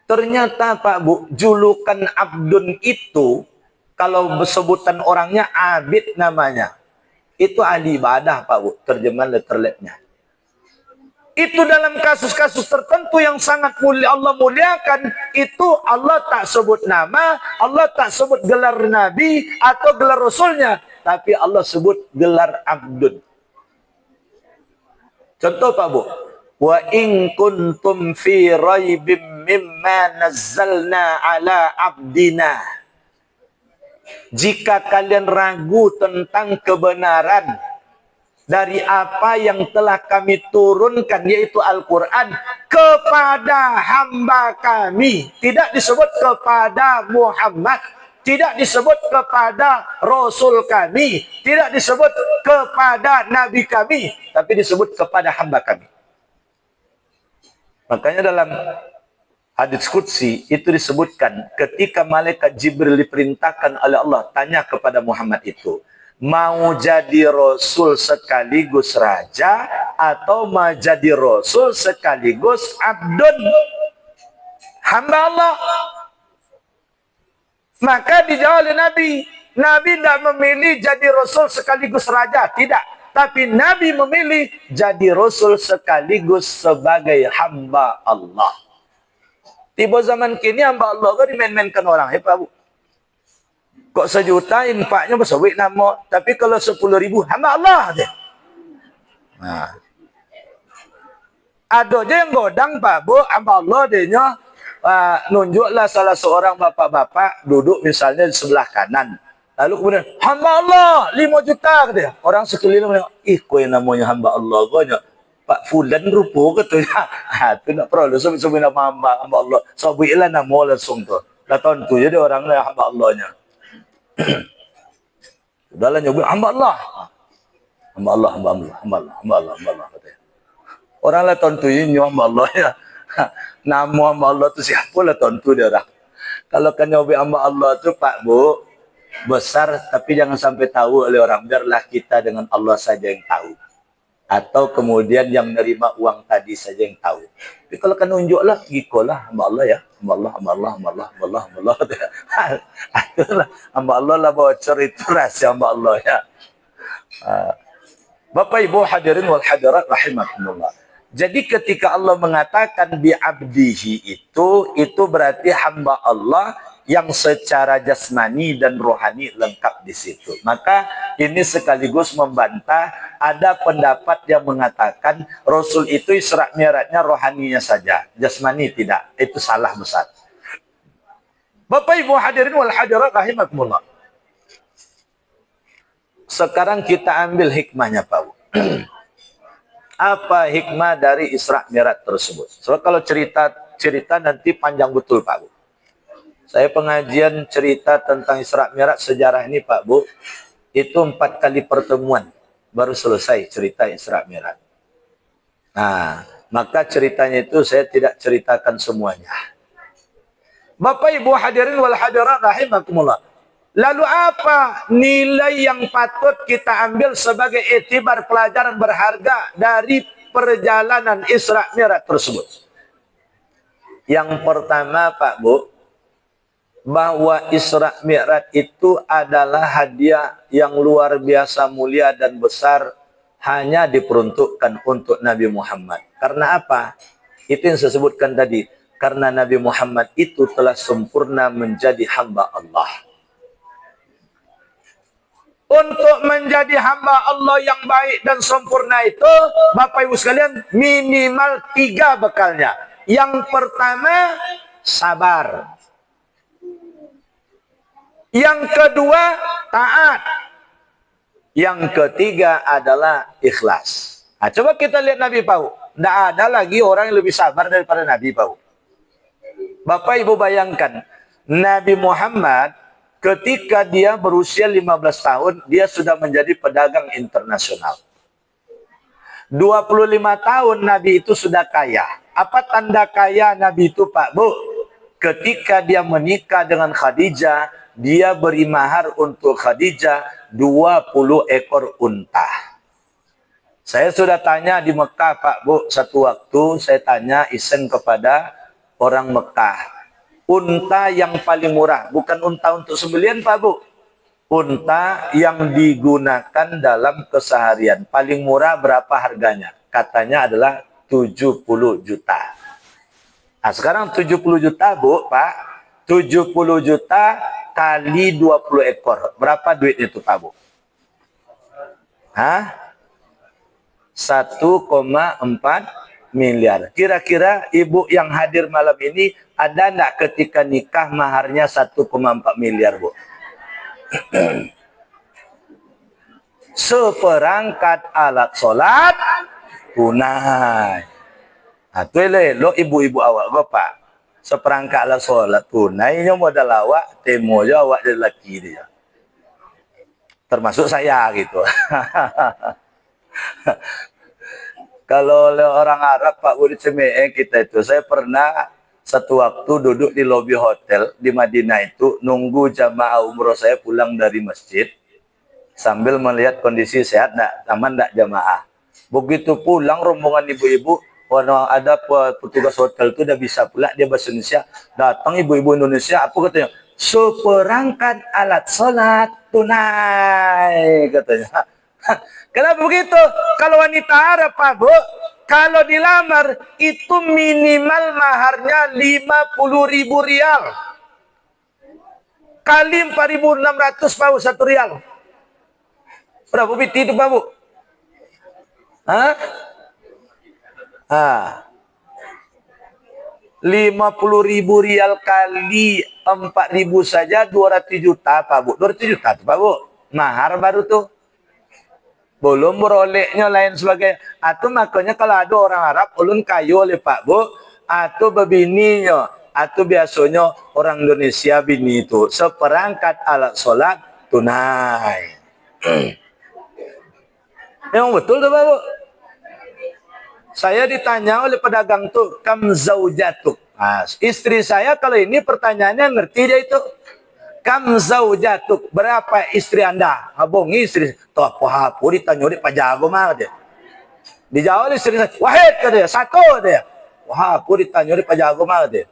Ternyata Pak Bu, julukan abdun itu kalau sebutan orangnya abid namanya. Itu ahli ibadah Pak Bu, terjemahan letterletnya. Itu dalam kasus-kasus tertentu yang sangat mulia Allah muliakan, itu Allah tak sebut nama, Allah tak sebut gelar Nabi atau gelar Rasulnya, tapi Allah sebut gelar abdun. Contoh Pak Bu, wa in kuntum fi raibim mimma nazzalna ala abdina. Jika kalian ragu tentang kebenaran dari apa yang telah kami turunkan, yaitu Al-Quran, kepada hamba kami. Tidak disebut kepada Muhammad, tidak disebut kepada Rasul kami, tidak disebut kepada Nabi kami, tapi disebut kepada hamba kami. Makanya dalam hadits qudsi itu disebutkan ketika malaikat Jibril diperintahkan oleh Allah tanya kepada Muhammad itu, mau jadi Rasul sekaligus raja atau mau jadi Rasul sekaligus abdun, hamba Allah? Maka dijawab oleh Nabi, Nabi tidak memilih jadi Rasul sekaligus Raja. Tidak. Tapi Nabi memilih jadi Rasul sekaligus sebagai hamba Allah. Tiba zaman kini hamba Allah kan dimain-mainkan orang. Ya Pak Bu. Kok 1 juta infaknya bersawit nama. Tapi kalau 10.000 hamba Allah aja. Nah. Ada aja yang godang Pak Bu. Hamba Allah dia nunjuklah salah seorang bapak-bapak duduk misalnya di sebelah kanan. Lalu kemudian, hamba Allah 5 juta katanya. Orang sekeliling bilang, kau yang namanya hamba Allah. Kau Pak Fulan rupo katanya. Itu tak perlu. Sebut-sebut nama hamba Allah. Sebutlah nama langsung tu. Dah tahun tu jadi orangnya hamba Allahnya. Sudahlah nyebut hamba Allah. Hamba Allah, hamba Allah, hamba Allah, hamba Allah, hamba Allah katanya. Orang lah tahun tu ini hamba Allah ya. Nama hamba Allah tu siapa lah tahun tu dia orang. Kalau kan nyebut hamba Allah tu Pak Bu, besar tapi jangan sampai tahu oleh orang. Biarlah kita dengan Allah saja yang tahu. Atau kemudian yang menerima uang tadi saja yang tahu. Tapi kalau kan unjuklah, gikolah hamba Allah ya. Hamba Allah, hamba Allah, hamba Allah, hamba Allah, hamba Allah. Hamba Allah lah bocor itu rahasia hamba Allah ya. Bapak Ibu hadirin wal hadirat rahimakumullah. Jadi ketika Allah mengatakan bi'abdihi itu berarti hamba Allah yang secara jasmani dan rohani lengkap di situ. Maka ini sekaligus membantah ada pendapat yang mengatakan Rasul itu Isra Mi'rajnya rohaninya saja, jasmani tidak. Itu salah besar. Bapak Ibu hadirin wal hadirat rahimakumullah. Sekarang kita ambil hikmahnya Pak Bu. Apa hikmah dari Isra Mi'raj tersebut? So kalau cerita nanti panjang betul Pak Bu. Saya pengajian cerita tentang Isra Mi'raj sejarah ini Pak Bu, itu 4 kali pertemuan baru selesai cerita Isra Mi'raj. Nah, maka ceritanya itu saya tidak ceritakan semuanya. Bapak Ibu hadirin wal hadirat rahimakumullah. Lalu apa nilai yang patut kita ambil sebagai iktibar pelajaran berharga dari perjalanan Isra Mi'raj tersebut? Yang pertama Pak Bu, bahwa Isra Mi'raj itu adalah hadiah yang luar biasa mulia dan besar hanya diperuntukkan untuk Nabi Muhammad. Karena apa? Itu yang saya sebutkan tadi. Karena Nabi Muhammad itu telah sempurna menjadi hamba Allah. Untuk menjadi hamba Allah yang baik dan sempurna itu, Bapak Ibu sekalian, minimal 3 bekalnya. Yang pertama, sabar. Yang kedua, taat. Yang ketiga adalah ikhlas. Nah, coba kita lihat Nabi Pau. Tidak ada lagi orang yang lebih sabar daripada Nabi Pau. Bapak Ibu bayangkan, Nabi Muhammad ketika dia berusia 15 tahun, dia sudah menjadi pedagang internasional. 25 tahun Nabi itu sudah kaya. Apa tanda kaya Nabi itu Pak Bu? Ketika dia menikah dengan Khadijah, dia beri mahar untuk Khadijah 20 ekor unta. Saya sudah tanya di Mekah Pak Bu, satu waktu saya tanya iseng kepada orang Mekah. Unta yang paling murah, bukan unta untuk sembelian Pak Bu. Unta yang digunakan dalam keseharian. Paling murah berapa harganya? Katanya adalah 70 juta. Nah sekarang 70 juta Bu Pak, 70 juta kali 20 ekor. Berapa duit itu Pak Bu? Hah? 1,4 miliar. Kira-kira ibu yang hadir malam ini ada enggak ketika nikah maharnya 1,4 miliar Bu? Seperangkat alat sholat tunai. Nah, tu elok ibu-ibu awak Bapak. Seperangkat alat sholat tunainya modal awak, temo je awak jadi lelaki dia. Termasuk saya gitu. Kalau orang Arab Pak Budi Cemee kita itu, saya pernah satu waktu duduk di lobi hotel di Madinah itu nunggu jamaah umroh saya pulang dari masjid sambil melihat kondisi sehat aman enggak jamaah. Begitu pulang rombongan ibu-ibu, ada petugas hotel itu udah bisa pula dia bahasa Indonesia, datang ibu-ibu Indonesia, apa katanya? seperangkat alat sholat tunai, katanya. Kenapa begitu? Kalau wanita Arab, Pak Bu, kalau dilamar itu minimal maharnya 50.000 rial. Kali 4.600, Pak Bu, 1 rial. Berapa biti itu, Pak Bu? Hah? 50.000 rial kali 4.000 saja 200 juta, Pak Bu. 200 juta tuh, Pak Bu. Mahar baru tuh. Belum berolehnya lain sebagainya. Atau makanya kalau ada orang Arab ulun kayu oleh Pak Bu, atau bebininya, atau biasanya orang Indonesia bini itu seperangkat alat sholat tunai. Memang betul tuh, Pak Bu. Saya ditanya oleh pedagang tuh, kam zaujatuk. Nah, istri saya kalau ini pertanyaannya ngerti dia itu. Kam zaujatuk, berapa istri Anda? Abang istri, toh apa ditanya oleh Pak Jago mah dia. Dijawab istri saya, wahid katanya, 1 dia. Wah, aku ditanya oleh Pak Jago mah dia.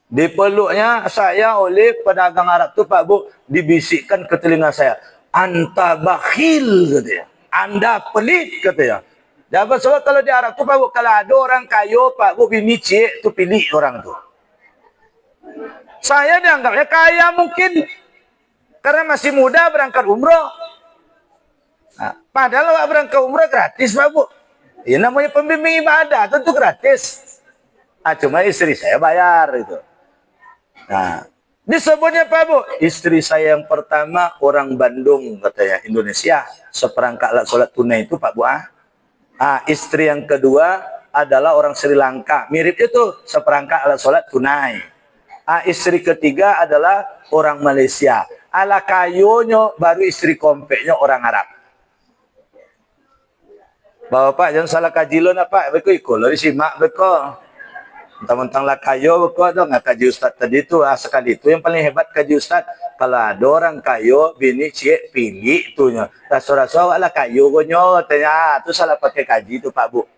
Dipeluknya saya oleh pedagang Arab tuh, Pak Bu, dibisikkan ke telinga saya, anta bakhil katanya. Anda pelit katanya. Dapat sebab kalau di Arab tuh, Pak Bu, kalau ada orang kayu, Pak Bu, bini cik tuh pilih orang tuh. Saya dianggapnya kaya mungkin karena masih muda berangkat umroh. Nah, padahal berangkat umroh gratis, Pak Bu. Ya namanya pembimbing ibadah, tentu gratis. Cuma istri saya bayar itu. Nah, disebutnya, Pak Bu, istri saya yang pertama orang Bandung katanya, Indonesia, seperangkat alat sholat tunai itu, Pak Bu. Istri yang kedua adalah orang Sri Lanka, mirip itu, seperangkat alat sholat tunai. Istri ketiga adalah orang Malaysia. Ala kayunya baru istri kompeknya orang Arab. Bapak jangan salah kaji lo nak Pak. Beko ikut lo disimak beko. Mentang-mentang lah kayu beko dong. Kaji Ustaz tadi tu sekali itu yang paling hebat kaji Ustaz. Kalau ada orang kayu bini cik pilih itunya. Rasa-rasa ala kayu gonyo tanya tu salah pakai kaji tu Pak Bu.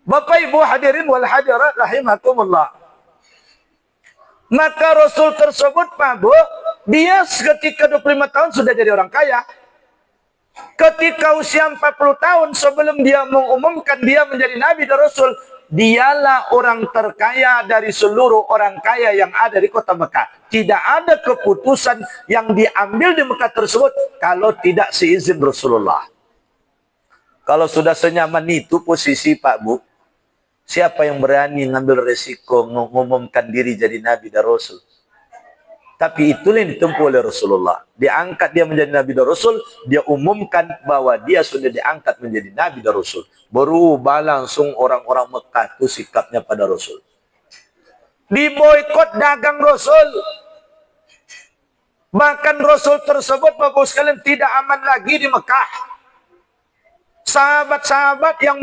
Bapak Ibu hadirin wal hadirat rahimakumullah. Maka Rasul tersebut, Pak Bu, dia ketika 25 tahun sudah jadi orang kaya. Ketika usia 40 tahun sebelum dia mengumumkan dia menjadi Nabi dan Rasul, dialah orang terkaya dari seluruh orang kaya yang ada di kota Mekah. Tidak ada keputusan yang diambil di Mekah tersebut kalau tidak seizin Rasulullah. Kalau sudah senyaman itu posisi, Pak Bu, siapa yang berani ngambil resiko mengumumkan diri jadi Nabi dan Rasul? Tapi itulah yang ditempuh oleh Rasulullah. Diangkat dia menjadi Nabi dan Rasul, dia umumkan bahwa dia sudah diangkat menjadi Nabi dan Rasul. Berubah langsung orang-orang Mekah itu sikapnya pada Rasul. Diboikot dagang Rasul. Bahkan Rasul tersebut, Bapak sekalian, tidak aman lagi di Mekah. Sahabat-sahabat yang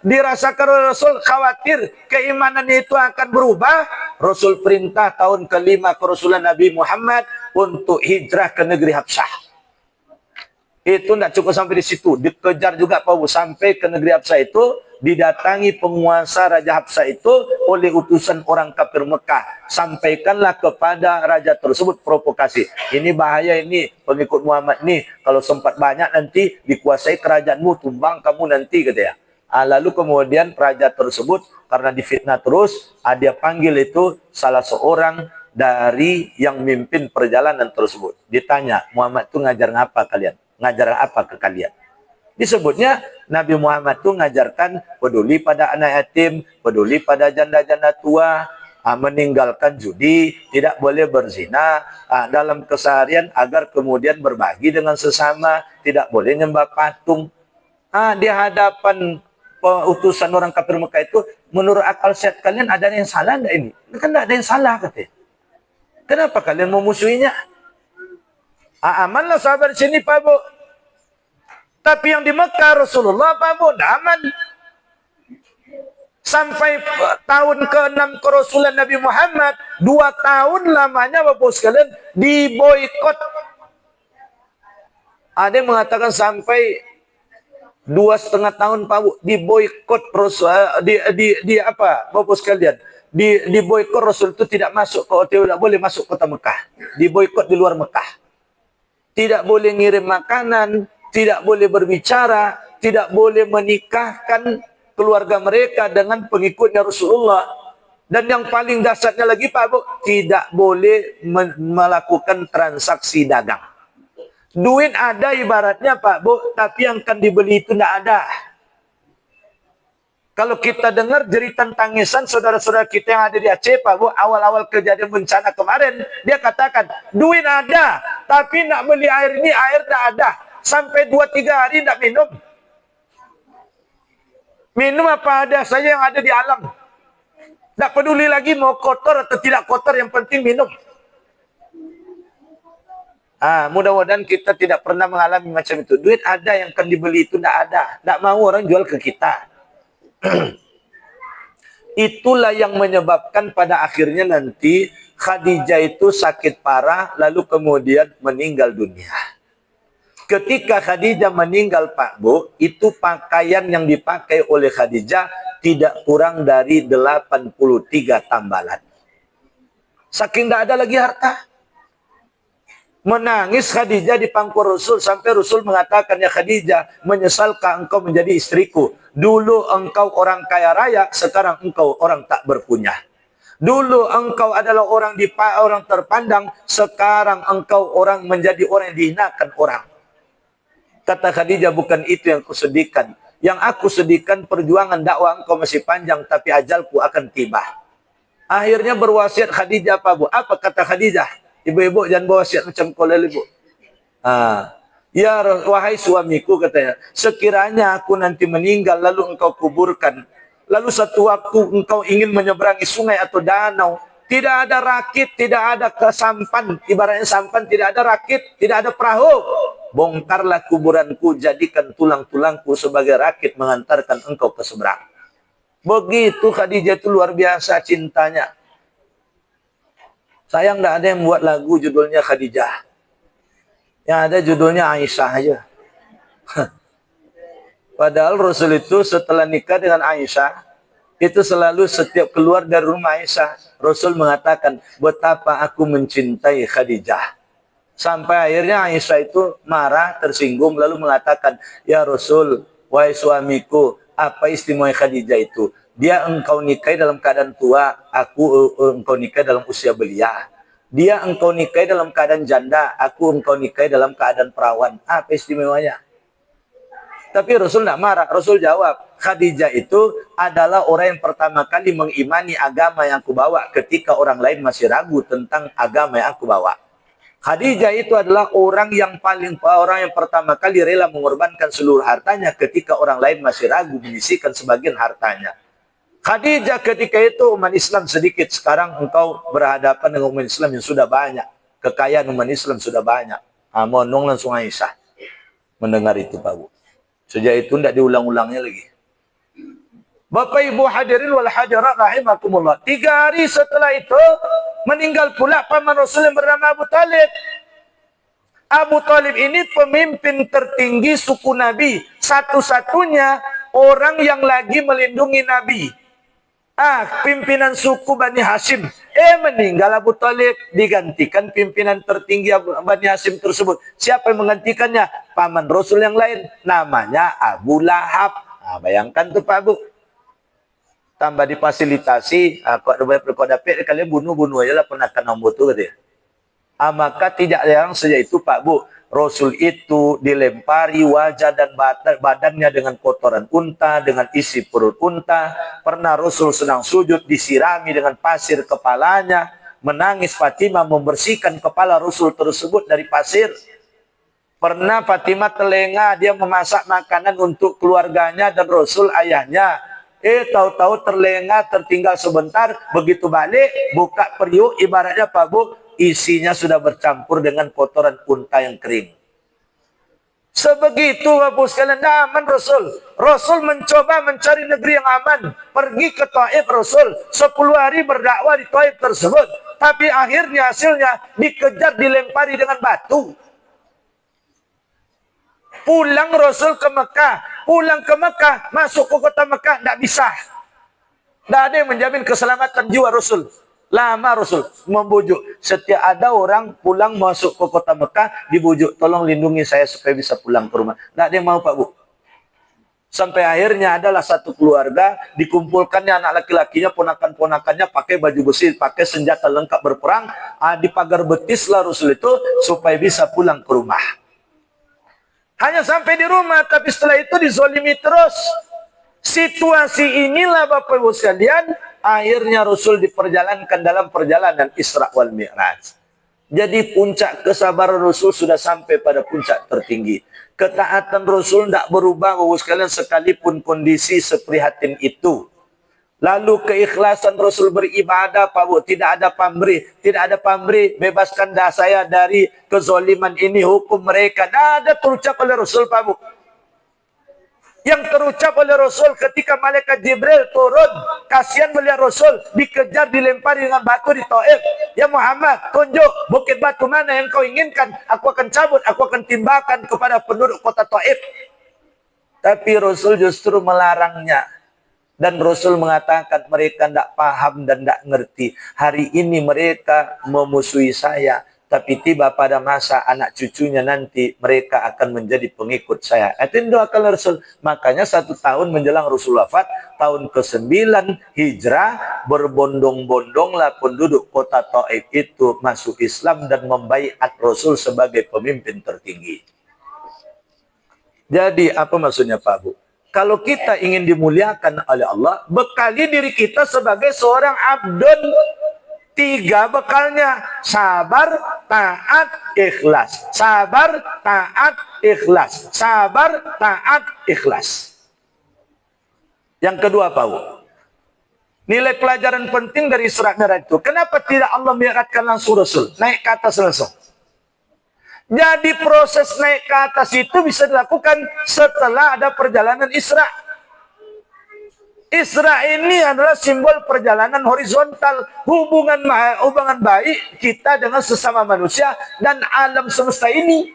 dirasakan oleh Rasul khawatir keimanan itu akan berubah. Rasul perintah tahun ke-5 kerasulan Nabi Muhammad untuk hijrah ke negeri Habsyah. Itu tidak cukup sampai di situ, dikejar juga Pak Bu sampai ke negeri Habsyah itu, didatangi penguasa Raja Habsyah itu oleh utusan orang kafir Mekah. Sampaikanlah kepada raja tersebut provokasi. Ini bahaya ini pengikut Muhammad nih, kalau sempat banyak nanti dikuasai kerajaanmu, tumbang kamu nanti katanya. Lalu kemudian raja tersebut karena difitnah terus, dia panggil itu salah seorang dari yang mimpin perjalanan tersebut. Ditanya, Muhammad itu ngajar apa kalian? Ngajar apa ke kalian? Disebutnya Nabi Muhammad itu ngajarkan peduli pada anak yatim, peduli pada janda-janda tua, meninggalkan judi, tidak boleh berzina, dalam keseharian agar kemudian berbagi dengan sesama, tidak boleh nyembah patung. Di hadapan utusan orang kafir Mekah itu, menurut akal sehat kalian ada yang salah enggak ini? Kan enggak ada yang salah katanya. Kenapa kalian memusuhinya? Amanlah sahabat di sini Pak Bu. Tapi yang di Mekah Rasulullah Pak Bu tidak aman. Sampai tahun ke-6 kerasulan Nabi Muhammad, 2 tahun lamanya Bapak sekalian diboikot. Ada yang mengatakan sampai 2,5 tahun Pak Bu diboikot Rasul, di apa Bapak sekalian, di boikot Rasul itu tidak masuk ke, tidak boleh masuk kota Mekah, diboikot di luar Mekah, tidak boleh ngirim makanan, tidak boleh berbicara, tidak boleh menikahkan keluarga mereka dengan pengikutnya Rasulullah. Dan yang paling dasarnya lagi Pak Bu, tidak boleh melakukan transaksi dagang. Duit ada ibaratnya Pak Bu, tapi yang akan dibeli itu tidak ada. Kalau kita dengar jeritan tangisan saudara-saudara kita yang ada di Aceh Pak Bu, awal-awal kejadian bencana kemarin, dia katakan, duit ada, tapi nak beli air ini, air tidak ada. Sampai 2-3 hari tidak minum. Minum apa ada saja yang ada di alam. Tidak peduli lagi mau kotor atau tidak kotor, yang penting minum. Mudah-mudahan kita tidak pernah mengalami macam itu. Duit ada, yang akan dibeli itu tidak ada. Tidak mau orang jual ke kita. Itulah yang menyebabkan pada akhirnya nanti Khadijah itu sakit parah, lalu kemudian meninggal dunia. Ketika Khadijah meninggal Pak Bu, itu pakaian yang dipakai oleh Khadijah tidak kurang dari 83 tambalan. Saking tidak ada lagi harta. Menangis Khadijah di pangku Rasul sampai Rasul mengatakan, ya Khadijah, menyesalkah engkau menjadi istriku? Dulu engkau orang kaya raya, sekarang engkau orang tak berpunya. Dulu engkau adalah orang terpandang, sekarang engkau orang menjadi orang yang dihinakan orang. Kata Khadijah, bukan itu yang aku sedihkan. Yang aku sedihkan perjuangan dakwah engkau masih panjang, tapi ajalku akan tiba. Akhirnya berwasiat Khadijah Pak Bu. Apa kata Khadijah? Ibu-ibu jangan bawa wasiat macam kolel ibu. Ya wahai suamiku katanya, sekiranya aku nanti meninggal lalu engkau kuburkan, lalu satu waktu engkau ingin menyeberangi sungai atau danau, tidak ada rakit, tidak ada sampan, ibaratnya sampan, tidak ada rakit, tidak ada perahu, bongkarlah kuburanku, jadikan tulang-tulangku sebagai rakit mengantarkan engkau ke seberang. Begitu Khadijah itu luar biasa cintanya. Sayang tidak ada yang buat lagu judulnya Khadijah. Yang ada judulnya Aisyah aja. Padahal Rasul itu setelah nikah dengan Aisyah, itu selalu setiap keluar dari rumah Aisyah, Rasul mengatakan, betapa aku mencintai Khadijah. Sampai akhirnya Aisyah itu marah, tersinggung, lalu mengatakan, ya Rasul, wahai suamiku, apa istimewa Khadijah itu? Dia engkau nikahi dalam keadaan tua, aku engkau nikahi dalam usia belia. Dia engkau nikahi dalam keadaan janda, aku engkau nikahi dalam keadaan perawan. Apa istimewanya? Tapi Rasul tidak marah. Rasul jawab, Khadijah itu adalah orang yang pertama kali mengimani agama yang aku bawa ketika orang lain masih ragu tentang agama yang aku bawa. Khadijah itu adalah orang yang pertama kali rela mengorbankan seluruh hartanya ketika orang lain masih ragu menyisihkan sebagian hartanya. Khadijah ketika itu umat Islam sedikit, sekarang engkau berhadapan dengan umat Islam yang sudah banyak. Kekayaan umat Islam sudah banyak. Mohon langsung Aisyah mendengar itu Pak Bu. Sejak itu tidak diulang-ulangnya lagi. Bapak Ibu hadirin wal hadirat rahimakumullah. 3 hari setelah itu meninggal pula paman Rasul yang bernama Abu Talib. Abu Talib ini pemimpin tertinggi suku Nabi. Satu-satunya orang yang lagi melindungi Nabi. Pimpinan suku Bani Hashim. Meninggal Abu Talib, digantikan pimpinan tertinggi Bani Hashim tersebut. Siapa yang menggantikannya? Paman Rasul yang lain, namanya Abu Lahab. Bayangkan tuh Pak Bu. Tambah difasilitasi, kalau dapat kalian bunuh aja lah pernah nombor tuh katanya. Maka tidak jarang sejak itu Pak Bu, Rasul itu dilempari wajah dan badannya dengan kotoran unta, dengan isi perut unta. Pernah Rasul sedang sujud disirami dengan pasir kepalanya. Menangis Fatimah membersihkan kepala Rasul tersebut dari pasir. Pernah Fatimah telenga, dia memasak makanan untuk keluarganya dan Rasul ayahnya. Tahu-tahu terlengah, tertinggal sebentar, begitu balik, buka periuk, ibaratnya Pak Bu, isinya sudah bercampur dengan kotoran unta yang kering. Sebegitu Bapak sekalian, aman Rasul. Rasul mencoba mencari negeri yang aman. Pergi ke Taif Rasul. 10 hari berdakwah di Taif tersebut. Tapi akhirnya hasilnya dikejar, dilempari dengan batu. Pulang Rasul ke Mekah. pulang ke Mekah, masuk ke kota Mekah, tidak bisa. Tidak ada yang menjamin keselamatan jiwa Rasul. Lama Rasul membujuk. Setiap ada orang pulang masuk ke kota Mekah, dibujuk, tolong lindungi saya supaya bisa pulang ke rumah. Tidak ada yang mau, Pak Bu. Sampai akhirnya adalah satu keluarga, dikumpulkannya anak laki-lakinya, ponakan-ponakannya pakai baju besi, pakai senjata lengkap berperang, di pagar betislah Rasul itu supaya bisa pulang ke rumah. Hanya sampai di rumah, tapi setelah itu dizolimi terus. Situasi inilah Bapak Ibu sekalian, akhirnya Rasul diperjalankan dalam perjalanan Isra wal Mi'raj. Jadi puncak kesabaran Rasul sudah sampai pada puncak tertinggi. Ketaatan Rasul tidak berubah Bapak Ibu sekalian sekalipun kondisi seprihatin itu. Lalu keikhlasan Rasul beribadah Pak Bu, tidak ada pamrih, bebaskan dah saya dari kezoliman ini, hukum mereka. Tidak ada terucap oleh Rasul Pak Bu. Yang terucap oleh Rasul ketika malaikat Jibril turun, kasihan melihat Rasul dikejar, dilempari dengan batu di Taif. Ya Muhammad, tunjuk bukit batu mana yang kau inginkan, aku akan cabut, aku akan timbakan kepada penduduk kota Taif. Tapi Rasul justru melarangnya. Dan Rasul mengatakan mereka tidak paham dan tidak ngerti. Hari ini mereka memusuhi saya, tapi tiba pada masa anak cucunya nanti mereka akan menjadi pengikut saya. Itu doakan Rasul. Makanya 1 tahun menjelang Rasul wafat, tahun ke-9 Hijrah, berbondong-bondonglah penduduk kota Taif itu masuk Islam dan membaiat Rasul sebagai pemimpin tertinggi. Jadi apa maksudnya Pak Bu? Kalau kita ingin dimuliakan oleh Allah, bekali diri kita sebagai seorang abdun. 3 bekalnya, sabar, taat, ikhlas. Sabar, taat, ikhlas. Sabar, taat, ikhlas. Yang kedua, Pak Bu, nilai pelajaran penting dari Isra Mi'raj itu, kenapa tidak Allah mi'rajkan langsung Rasul, naik ke atas langsung? Jadi proses naik ke atas itu bisa dilakukan setelah ada perjalanan Isra. Isra ini adalah simbol perjalanan horizontal, hubungan baik kita dengan sesama manusia dan alam semesta ini.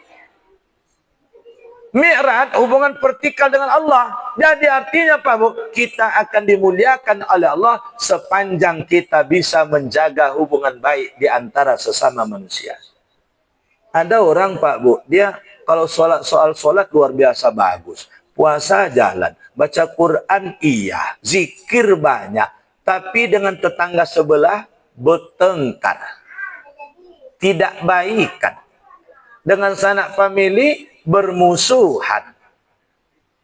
Mi'raj hubungan vertikal dengan Allah. Jadi artinya Pak Bu, kita akan dimuliakan oleh Allah sepanjang kita bisa menjaga hubungan baik di antara sesama manusia. Ada orang Pak Bu, dia kalau soal sholat luar biasa bagus. Puasa jalan, baca Quran iya, zikir banyak. Tapi dengan tetangga sebelah bertengkar. Tidak baikan. Dengan sanak famili bermusuhan.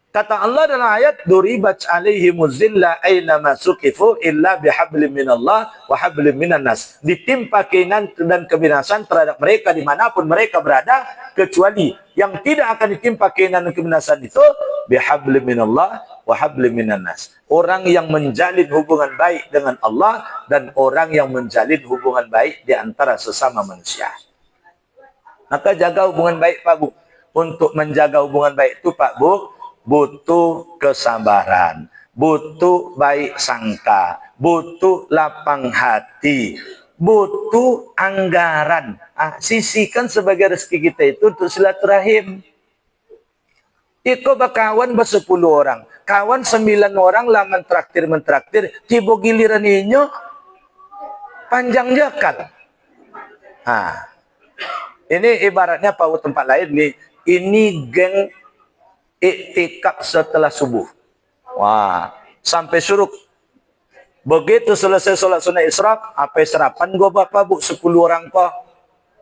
Kata Allah dalam ayat, duribat alaihimuz zillah aina masukifu illa bihablim minallah wa hablim minan nas. Ditimpa kehinaan dan kebinasan terhadap mereka dimanapun mereka berada, kecuali yang tidak akan ditimpa kehinaan dan kebinasan itu bihablim minallah wa hablim minan nas. Orang yang menjalin hubungan baik dengan Allah dan orang yang menjalin hubungan baik di antara sesama manusia. Maka jaga hubungan baik Pak Bu. Untuk menjaga hubungan baik itu Pak Bu, butuh kesabaran, butuh baik sangka, butuh lapang hati, butuh anggaran. Sisihkan sebagai rezeki kita itu untuk silaturahim. Iko bakawan ber-10 orang, kawan 9 orang lah mentraktir, tiba giliran inyo panjang jakal. Ini ibaratnya Pak tempat lain nih, ini geng iktikaf setelah subuh. Wah, sampai suruk. Begitu selesai sholat sunnah israq, apa sarapan gua Bapak Bu 10 orang kok.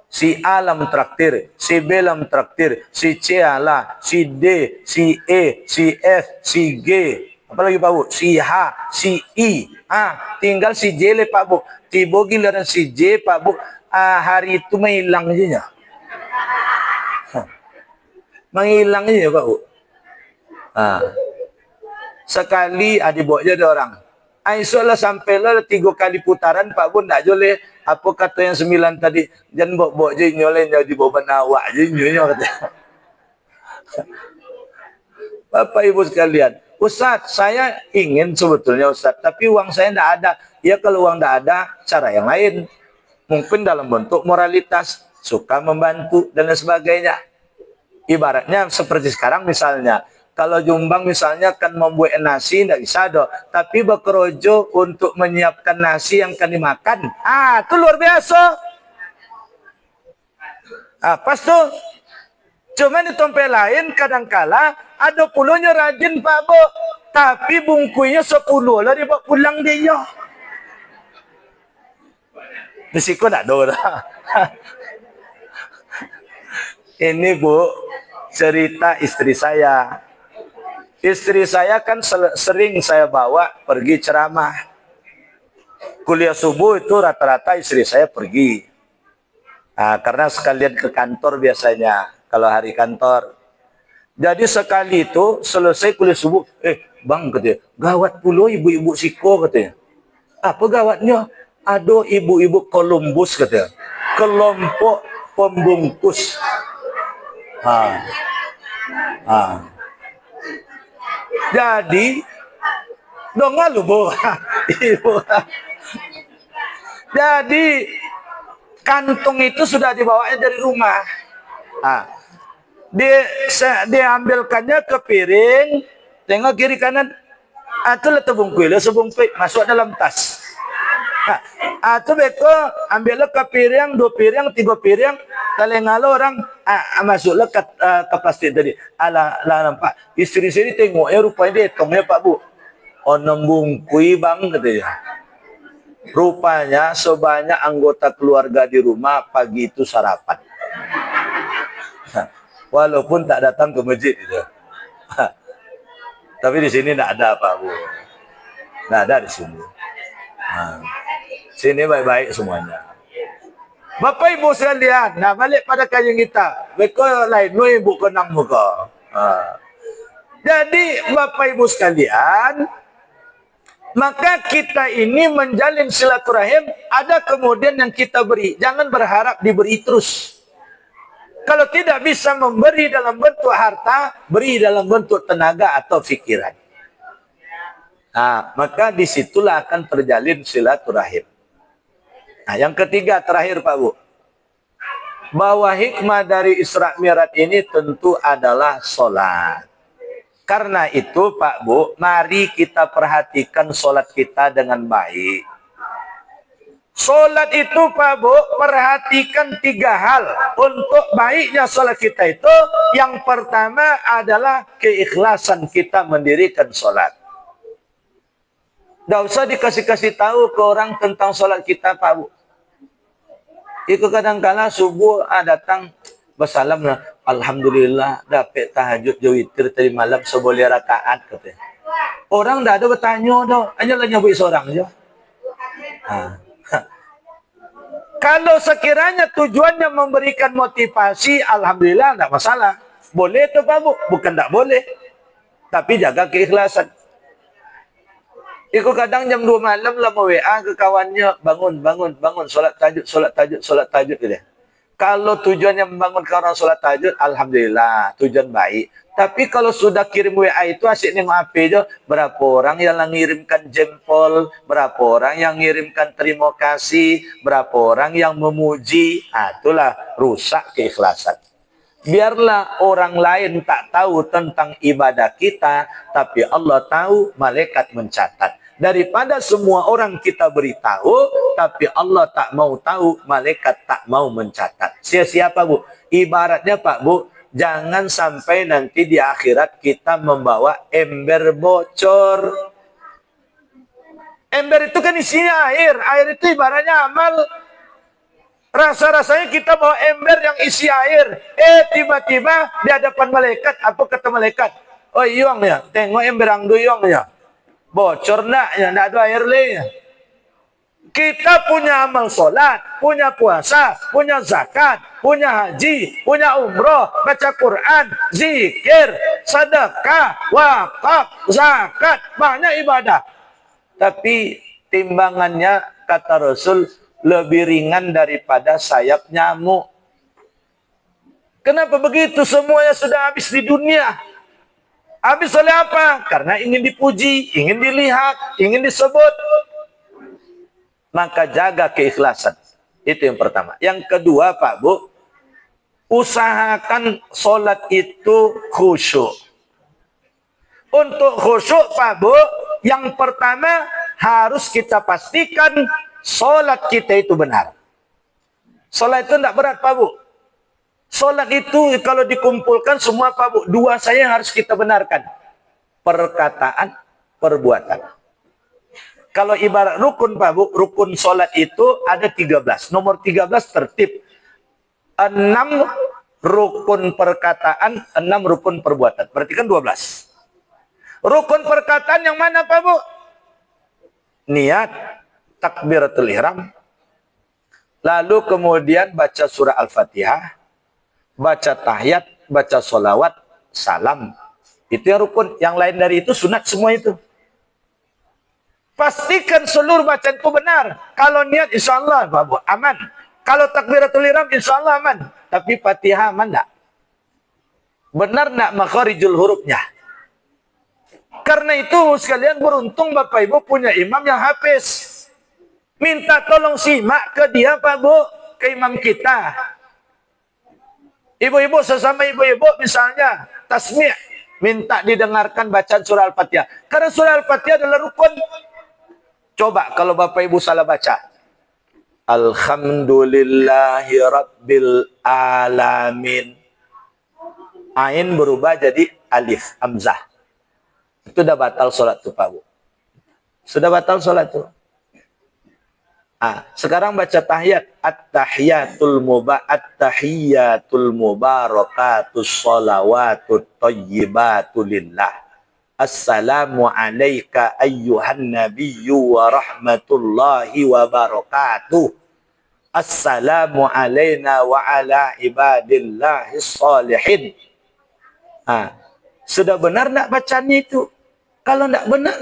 Si A lah mentraktir, si B lah mentraktir, si C lah, si D, si E, si F, si G. Apa lagi Pak Bu? Si H, si I. Tinggal si J le Pak Bu. Tiba giliran si J Pak Bu. Hari itu menghilang aja. Menghilang aja Pak Bu. Sekali dibawa aja ada orang. Aisyah sampai lah 3 kali putaran Pak Bu ndak jole. Apa kata yang 9 tadi? Jangan bawa je nyole jadi bawa awak je nyonya kata. Bapak Ibu sekalian, Ustaz, saya ingin sebetulnya Ustaz, tapi uang saya ndak ada. Ya kalau uang ndak ada, cara yang lain. Mungkin dalam bentuk moralitas, suka membantu dan lain sebagainya. Ibaratnya seperti sekarang misalnya, Kalau Jombang misalnya kan membuat nasi, tidak bisa dong. Tapi bekerojo untuk menyiapkan nasi yang akan dimakan. Itu luar biasa. Pas tuh. Cuma di tempat lain kadangkala ada puluhnya rajin Pak Bu. Tapi bungkunya 10 lah dibawa pulang dia. Risiko tak ada dah. Ini Bu, cerita istri saya. Istri saya kan sering saya bawa pergi ceramah. Kuliah subuh itu rata-rata istri saya pergi. Karena sekalian ke kantor biasanya, kalau hari kantor. Jadi sekali itu selesai kuliah subuh, bang katanya, gawat puluh ibu-ibu siko katanya. Apa gawatnya? Ada ibu-ibu Columbus katanya. Kelompok pembungkus. Jadi, dong lu Bu. Ibu. Jadi, kantung itu sudah dibawanya dari rumah. Diambilkannya ke piring, tengok kiri kanan. Itu letak bungkui, masuk dalam tas. Itu beko ambilnya ke piring, 2 piring, 3 piring, talengalo orang masuklah ke plastik tadi. Ala nampak istri sini tengoknya rupanya dia tongnya Pak Bu. Bungkui bang katanya. Rupanya sebanyak anggota keluarga di rumah pagi itu sarapan. Walaupun tak datang ke masjid itu. Tapi di sini tidak ada Pak Bu. Tidak ada di sini. Sini baik-baik semuanya. Bapak Ibu sekalian, balik pada kajian kita. Mereka lain, ibu kenang muka. Jadi Bapak Ibu sekalian, maka kita ini menjalin silaturahim, ada kemudian yang kita beri. Jangan berharap diberi terus. Kalau tidak bisa memberi dalam bentuk harta, beri dalam bentuk tenaga atau pikiran. Maka disitulah akan terjalin silaturahim. Yang ketiga terakhir Pak Bu, bahwa hikmah dari Isra Mi'raj ini tentu adalah sholat. Karena itu Pak Bu, mari kita perhatikan sholat kita dengan baik. Sholat itu Pak Bu, perhatikan 3 hal untuk baiknya sholat kita itu. Yang pertama adalah keikhlasan kita mendirikan sholat. Tidak usah dikasih-kasih tahu ke orang tentang sholat kita Pak Bu. Itu kadang-kala subuh datang bersalam, alhamdulillah dapat tahajud witir tadi malam 11 rakaat katanya. Orang tidak ada bertanya dah, hanya nyebut seorang aja. Kalau sekiranya tujuannya memberikan motivasi, alhamdulillah tidak masalah. Boleh itu Pak Bu, bukan tidak boleh. Tapi jaga keikhlasan. Itu kadang jam 2 malam lah mau WA ke kawannya, bangun, sholat tahajud gitu. Kalau tujuannya membangunkan orang sholat tahajud, alhamdulillah, tujuan baik. Tapi kalau sudah kirim WA itu asyik nengok HP aja, berapa orang yang mengirimkan jempol, berapa orang yang mengirimkan terima kasih, berapa orang yang memuji, itulah rusak keikhlasan. Biarlah orang lain tak tahu tentang ibadah kita, tapi Allah tahu, malaikat mencatat. Daripada semua orang kita beritahu, tapi Allah tak mau tahu, malaikat tak mau mencatat. Siapa Bu? Ibaratnya Pak Bu, jangan sampai nanti di akhirat kita membawa ember bocor. Ember itu kan isinya air. Air itu ibaratnya amal. Rasa-rasanya kita bawa ember yang isi air. Tiba-tiba di hadapan malaikat, apa kata malaikat? Oh iyong ya, tengok ember ang duyong ya. Bocor nak ya, tidak ada air lagi. Kita punya amal sholat, punya puasa, punya zakat, punya haji, punya umroh, baca Quran, zikir, sedekah, wakaf, zakat, banyak ibadah. Tapi timbangannya, kata Rasul, lebih ringan daripada sayap nyamuk. Kenapa begitu? Semuanya sudah habis di dunia. Habis oleh apa? Karena ingin dipuji, ingin dilihat, ingin disebut. Maka jaga keikhlasan. Itu yang pertama. Yang kedua Pak Bu, usahakan sholat itu khusyuk. Untuk khusyuk Pak Bu, yang pertama harus kita pastikan solat kita itu benar. Solat itu tidak berat Pak Bu. Solat itu kalau dikumpulkan semua Pak Bu, dua saya harus kita benarkan. Perkataan, perbuatan. Kalau ibarat rukun Pak Bu, rukun solat itu ada 13. Nomor 13 tertib. 6 rukun perkataan, 6 rukun perbuatan. Berarti kan 12. Rukun perkataan yang mana Pak Bu? Niat, takbiratul ihram, lalu kemudian baca surah Al-Fatihah, baca tahiyat, baca sholawat, salam. Itu yang rukun. Yang lain dari itu sunat semua itu. Pastikan seluruh bacaan itu benar. Kalau niat insya Allah Pak Bu, aman. Kalau takbiratul ihram insya Allah aman. Tapi Fatihah aman enggak? Benar enggak makharijul hurufnya? Karena itu sekalian beruntung Bapak Ibu punya imam yang hafiz. Minta tolong simak ke dia Pak Bu, ke imam kita. Ibu-ibu sesama ibu-ibu misalnya tasmi', minta didengarkan bacaan surah Al-Fatihah. Karena surah Al-Fatihah adalah rukun. Coba kalau Bapak Ibu salah baca. Alhamdulillahi Rabbil Alamin. Ain berubah jadi alif, hamzah. Itu sudah batal sholat tuh Pak Bu. Sudah batal sholat tuh. Sekarang baca tahiyat. At-tahiyatul mubarakatus sholawatut thayyibatu lillah. Assalamu alayka ayyuhan nabiyyu wa rahmatullahi wa barakatuh. Assalamu alayna wa ala ibadillahis salihin. Sudah benar nak bacanya itu? Kalau tidak benar,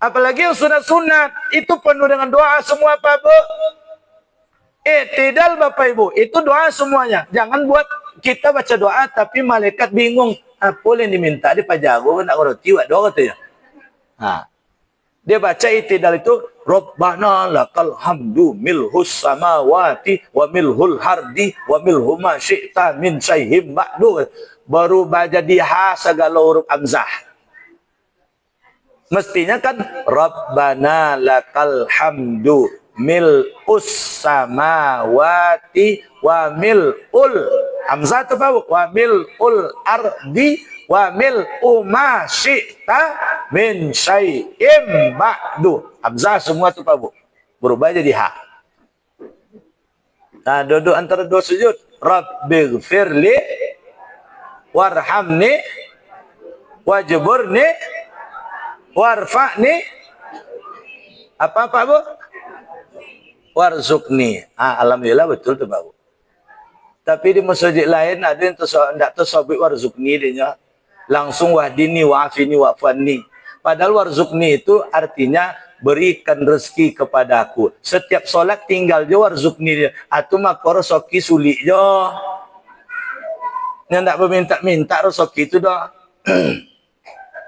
apalagi yang sunat-sunat, itu penuh dengan doa semua Pak Bu. I'tidal Bapak Ibu, itu doa semuanya. Jangan buat kita baca doa, tapi malaikat bingung. Apa yang diminta? Dia pajago, nak ngerti, doa katanya. Dia baca i'tidal itu, Rabbana lakal hamdu milhus samawati wa milhul hardi wa milhu ma syi'ta min syai'im ba'du. Baru baca di ha segala huruf hamzah. Mestinya kan Rabbana lakal hamdu mil'us samawati wa mil'ul hamzah itu Pak, wa mil'ul ardi wa mil'u ma syi'ta min syai'im ba'du. Hamzah semua itu Pak Bu. Berubah jadi ha. Nah, duduk antara dua sujud. Rabbighfirli warhamni wajburni warfa'ni apa Pak Bu? Warzukni. Alhamdulillah betul tuh Pak Bu. Tapi di masjid lain ada yang tidak tersabit warzukni dia langsung wahdini wa'afini wa'fanni. Padahal warzukni itu artinya berikan rezeki kepadaku. Setiap solat tinggal je warzukni dia. Atu makor soki sulit je. Yang tidak meminta-minta rezeki itu dah.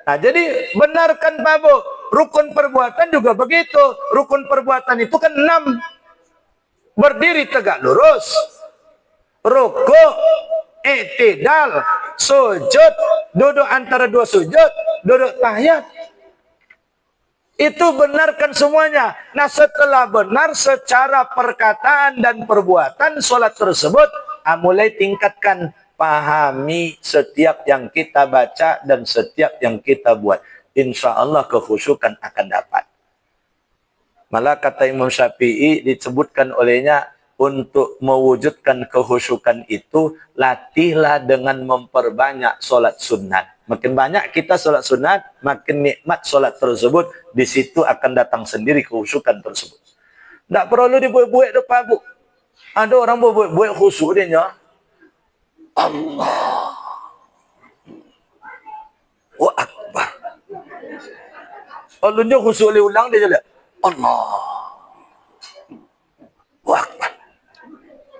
Nah, jadi benarkan Pak Bu. Rukun perbuatan juga begitu. Rukun perbuatan itu kan 6. Berdiri tegak lurus. Ruku, i'tidal, sujud, duduk antara dua sujud, duduk tahiyat. Itu benarkan semuanya. Nah, setelah benar secara perkataan dan perbuatan solat tersebut, mulai tingkatkan. Pahami setiap yang kita baca dan setiap yang kita buat. Insya Allah kekhusyukan akan dapat. Malah kata Imam Syafi'i disebutkan olehnya untuk mewujudkan kekhusyukan itu latihlah dengan memperbanyak solat sunat. Makin banyak kita solat sunat, makin nikmat solat tersebut. Di situ akan datang sendiri kekhusyukan tersebut. Tak perlu dibuat-buat Pak Bu. Ada orang buat khusyuk dia. Allah wa akbar. Alunnya khusyuk ulang dia je. Allah wa akbar.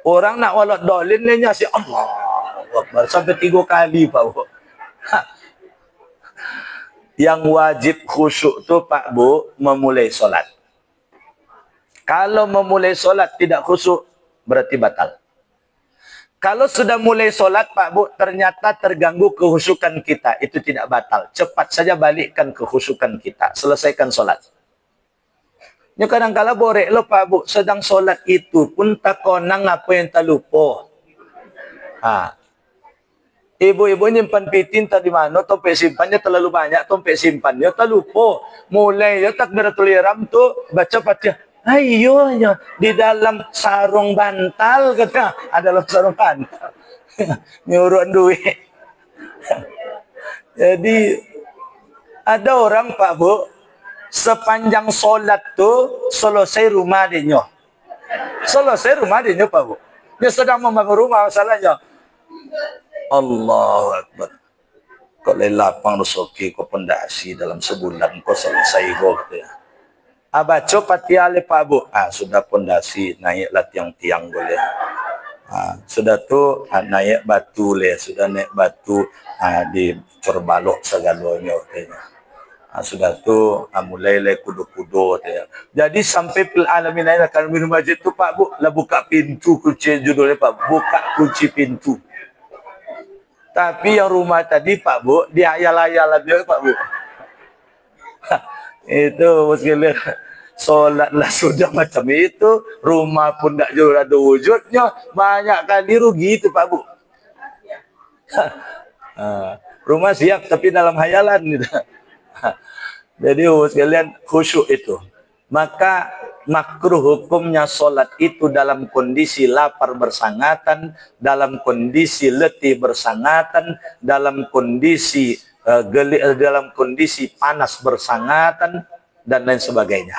Orang nak walat dolin dia si Allah akbar sampai 3 kali Pak Bu. Yang wajib khusyuk tu Pak Bu memulai solat. Kalau memulai solat tidak khusyuk berarti batal. Kalau sudah mulai sholat Pak Bu, ternyata terganggu kehusukan kita, itu tidak batal. Cepat saja balikkan kehusukan kita, selesaikan sholat. Ya kadang-kala borek lo Pak Bu, sedang sholat itu pun tak konang apa yang tak lupa. Ibu-ibu nyimpan pitin tadi mana, tompe simpannya terlalu banyak, tompe simpannya tak lupa. Mulai ya takbiratul ihram tuh baca Fatihah. Ayo ya di dalam sarung bantal kata, ada dalam sarung bantal. Nyuruh duit. Jadi ada orang Pak Bu, sepanjang sholat tuh selesai rumah dia. Selesai rumah dia Pak Bu. Dia sedang membangun rumah masalahnya. Allahu Akbar. Kalau lapang rezeki kau pendasi dalam sebulan kau selesai kau ya. Baca Fatihah le Pak Bu. Sudah pondasi naiklah tiang-tiang boleh. Sudah tu naik batu le, sudah naik batu dicorbalok segalanya katanya. Sudah tu mulai le kudu-kudu ya. Jadi sampai fil alamin akan minum masjid tu Pak Bu, lah buka pintu kunci judulnya Pak, buka kunci pintu. Tapi yang rumah tadi Pak Bu, dihayal-hayal dia Pak Bu. Itu sekalian sholatlah sudah macam itu, rumah pun tak jauh ada wujudnya, banyak kali rugi itu Pak Bu. Rumah siap tapi dalam hayalan gitu. Jadi sekalian khusyuk itu. Maka makruh hukumnya sholat itu dalam kondisi lapar bersangatan, dalam kondisi letih bersangatan, dalam kondisi dalam kondisi panas bersangatan dan lain sebagainya.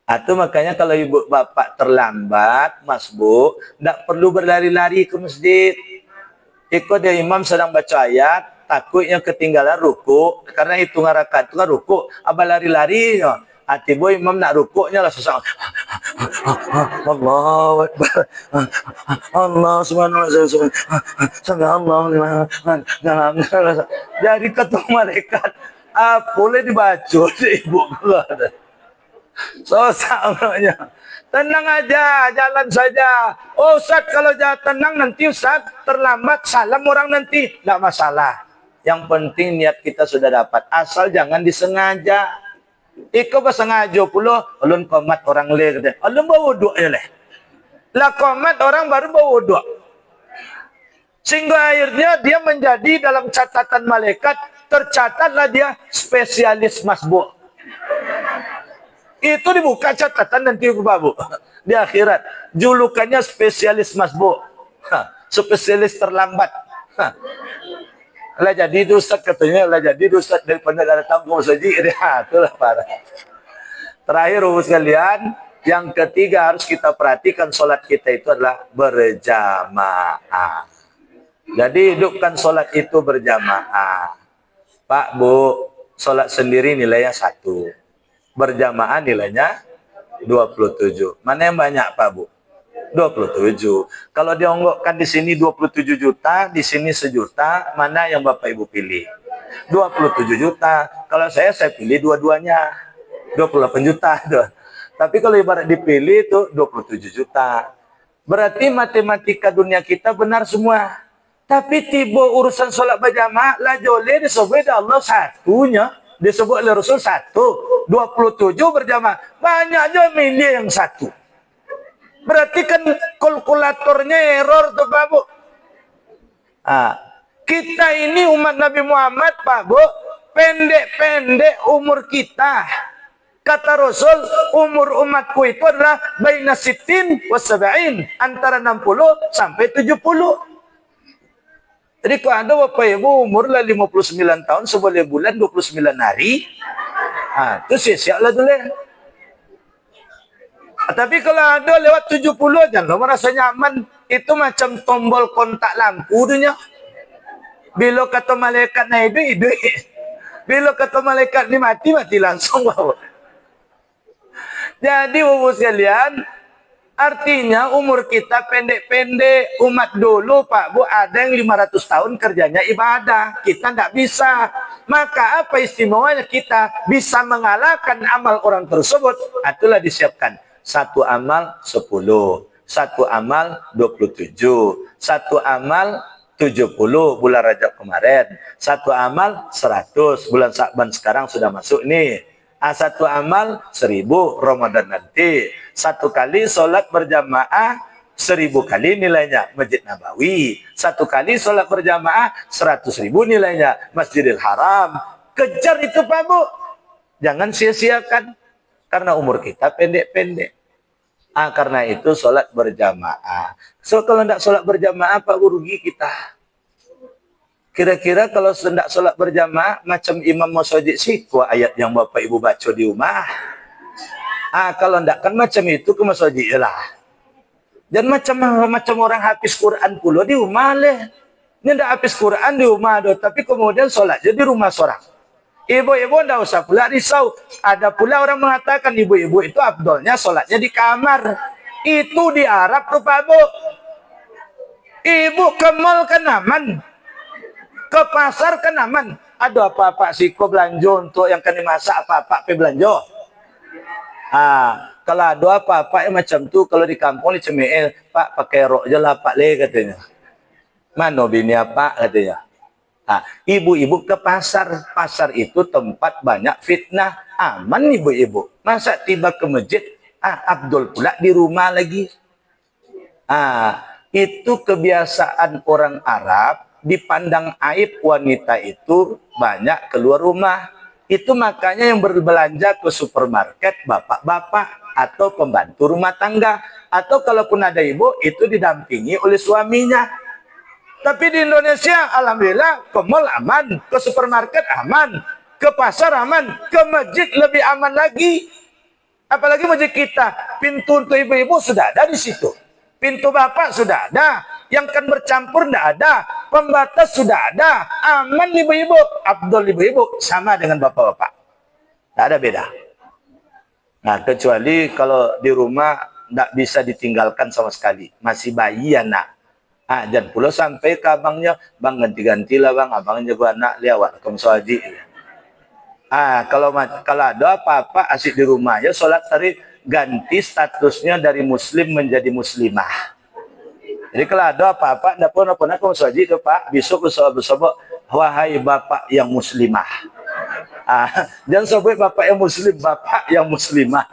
Atau makanya kalau ibu bapak terlambat, Mas Bu, tidak perlu berlari-lari ke masjid. Ikut dia imam sedang baca ayat, takutnya ketinggalan ruku, karena hitungan rakaat itu kan ruku, abah lari-lari. Tiba imam nak rukuknya lah susah. Allahu Akbar. Allah subhanahu wa ta'ala. Jadi ketua malaikat boleh dibaca ibu keluar. Soalnya tenang aja, jalan saja. Ustaz kalau jalan tenang nanti Ustaz terlambat salam orang nanti, tidak masalah. Yang penting niat kita sudah dapat, asal jangan disengaja. Iko bersengaja pula, ulun komat orang le kata, ulun bawa wuduk aja leh. Lah komat orang baru bawa wuduk. Sehingga akhirnya dia menjadi dalam catatan malaikat, tercatatlah dia spesialis masbuk. Itu dibuka catatan nanti Pak Bu. Di akhirat, julukannya spesialis masbuk. Spesialis terlambat. Lah jadi itu Ustaz katanya, lah jadi itu Ustaz daripada datang ke masjid dia, itulah parah. Terakhir sekalian, yang ketiga harus kita perhatikan sholat kita itu adalah berjamaah. Jadi hidupkan sholat itu berjamaah. Pak Bu, sholat sendiri nilainya 1. Berjamaah nilainya 27. Mana yang banyak Pak Bu? 27. Kalau dionggokkan di sini 27 juta, di sini 1 juta, mana yang Bapak Ibu pilih? 27 juta. Kalau saya pilih dua-duanya. 28 juta. Tapi kalau ibarat dipilih itu 27 juta. Berarti matematika dunia kita benar semua. Tapi tiba urusan sholat berjamaah, lah joleh disebut Allah satunya. Disebut oleh Rasul 1. 27 berjamaah. Banyak aja milih yang 1. Berarti kan kalkulatornya error tuh Pak Bu. Kita ini umat Nabi Muhammad Pak Bu, pendek-pendek umur kita. Kata Rasul, umur umatku itu adalah baina sittin wa sab'in, antara 60 sampai 70. Jadi kalau ada Bapak Ibu umur lah 59 tahun, 11 bulan 29 hari, itu siap-siap lah dulu. Tapi kalau ada lewat 70 jangan merasa nyaman, itu macam tombol kontak lampu dunia. Bila kata malaikat naik hidup. Bila kata malaikat ni mati langsung bawa. Jadi Bapak sekalian, artinya umur kita pendek-pendek. Umat dulu Pak Bu ada yang 500 tahun kerjanya ibadah, kita tidak bisa. Maka apa istimewanya kita bisa mengalahkan amal orang tersebut? Itulah disiapkan. 1 amal 10, Satu amal 27. Satu amal 70 bulan Rajab kemarin. Satu amal 100 bulan Sya'ban sekarang sudah masuk nih. Satu amal 1000 Ramadan nanti. Satu kali sholat berjamaah 1000 kali nilainya Masjid Nabawi. Satu kali sholat berjamaah 100.000 nilainya Masjidil Haram. Kejar itu Pak Bu. Jangan sia-siakan. Karena umur kita pendek-pendek. Karena itu sholat berjamaah. So kalau tidak sholat berjamaah Pak Bu, rugi kita. Kira-kira kalau tidak sholat berjamaah macam Imam Masjid sih, ayat yang Bapak Ibu baca di rumah. Kalau tidak kan macam itu ke masjid lah. Dan macam orang habis Quran pula di rumah leh. Ini tidak habis Quran di rumah doh, tapi kemudian sholat jadi rumah seorang. Ibu-ibu tidak usah pula risau. Ada pula orang mengatakan ibu-ibu itu afdolnya sholatnya di kamar. Itu di Arab tuh Pak Bu. Ibu ke mall kan aman. Ke pasar kan aman. Ada apa-apa sih kok belanja untuk yang kena masak apa-apa pe belanja. Kalau ada apa-apa macam tu kalau di kampung di Cemeel, Pak pakai rok je lah Pak le katanya. Mana bini apa katanya. Ibu-ibu ke pasar. Pasar itu tempat banyak fitnah. Aman ibu-ibu. Masa tiba ke masjid, Abdul pula di rumah lagi. Itu kebiasaan orang Arab. Dipandang aib wanita itu banyak keluar rumah. Itu makanya yang berbelanja ke supermarket bapak-bapak atau pembantu rumah tangga. Atau kalaupun ada ibu, itu didampingi oleh suaminya. Tapi di Indonesia, alhamdulillah, ke mall aman, ke supermarket aman, ke pasar aman, ke masjid lebih aman lagi. Apalagi masjid kita, pintu untuk ibu-ibu sudah ada di situ. Pintu bapak sudah ada, yang kan bercampur tidak ada, pembatas sudah ada, aman ibu-ibu, afdol ibu-ibu, sama dengan bapak-bapak. Tidak ada beda. Nah, kecuali kalau di rumah tidak bisa ditinggalkan sama sekali. Masih bayi anak. Dan pula sampai ke abangnya, bang ganti-ganti lah bang, abangnya juga anak liawat ke masjid. Kalau ada apa-apa asik di rumah ya sholat tadi ganti statusnya dari muslim menjadi muslimah. Jadi kalau ada apa-apa, tidak pernah ke masjid ke Pak, besok bersama wahai bapak yang muslimah. Jangan sebut bapak yang muslim, bapak yang muslimah.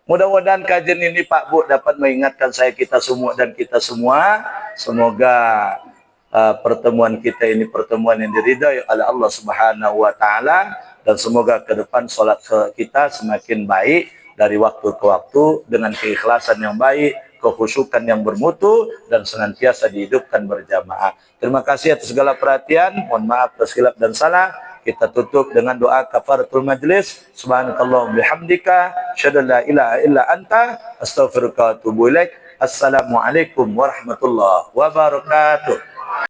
Mudah-mudahan kajian ini Pak Bu dapat mengingatkan kita semua dan kita semua. Semoga pertemuan kita ini pertemuan yang diridhai oleh Allah Subhanahu wa taala, dan semoga ke depan salat kita semakin baik dari waktu ke waktu dengan keikhlasan yang baik, kekhusyukan yang bermutu, dan senantiasa dihidupkan berjamaah. Terima kasih atas segala perhatian. Mohon maaf atas khilaf dan salah. Kita tutup dengan doa kafaratul majlis. Subhanakallahumma bihamdika asyhadu an la ilaha illa anta astaghfiruka wa atubu ilaik. Assalamualaikum warahmatullahi wabarakatuh.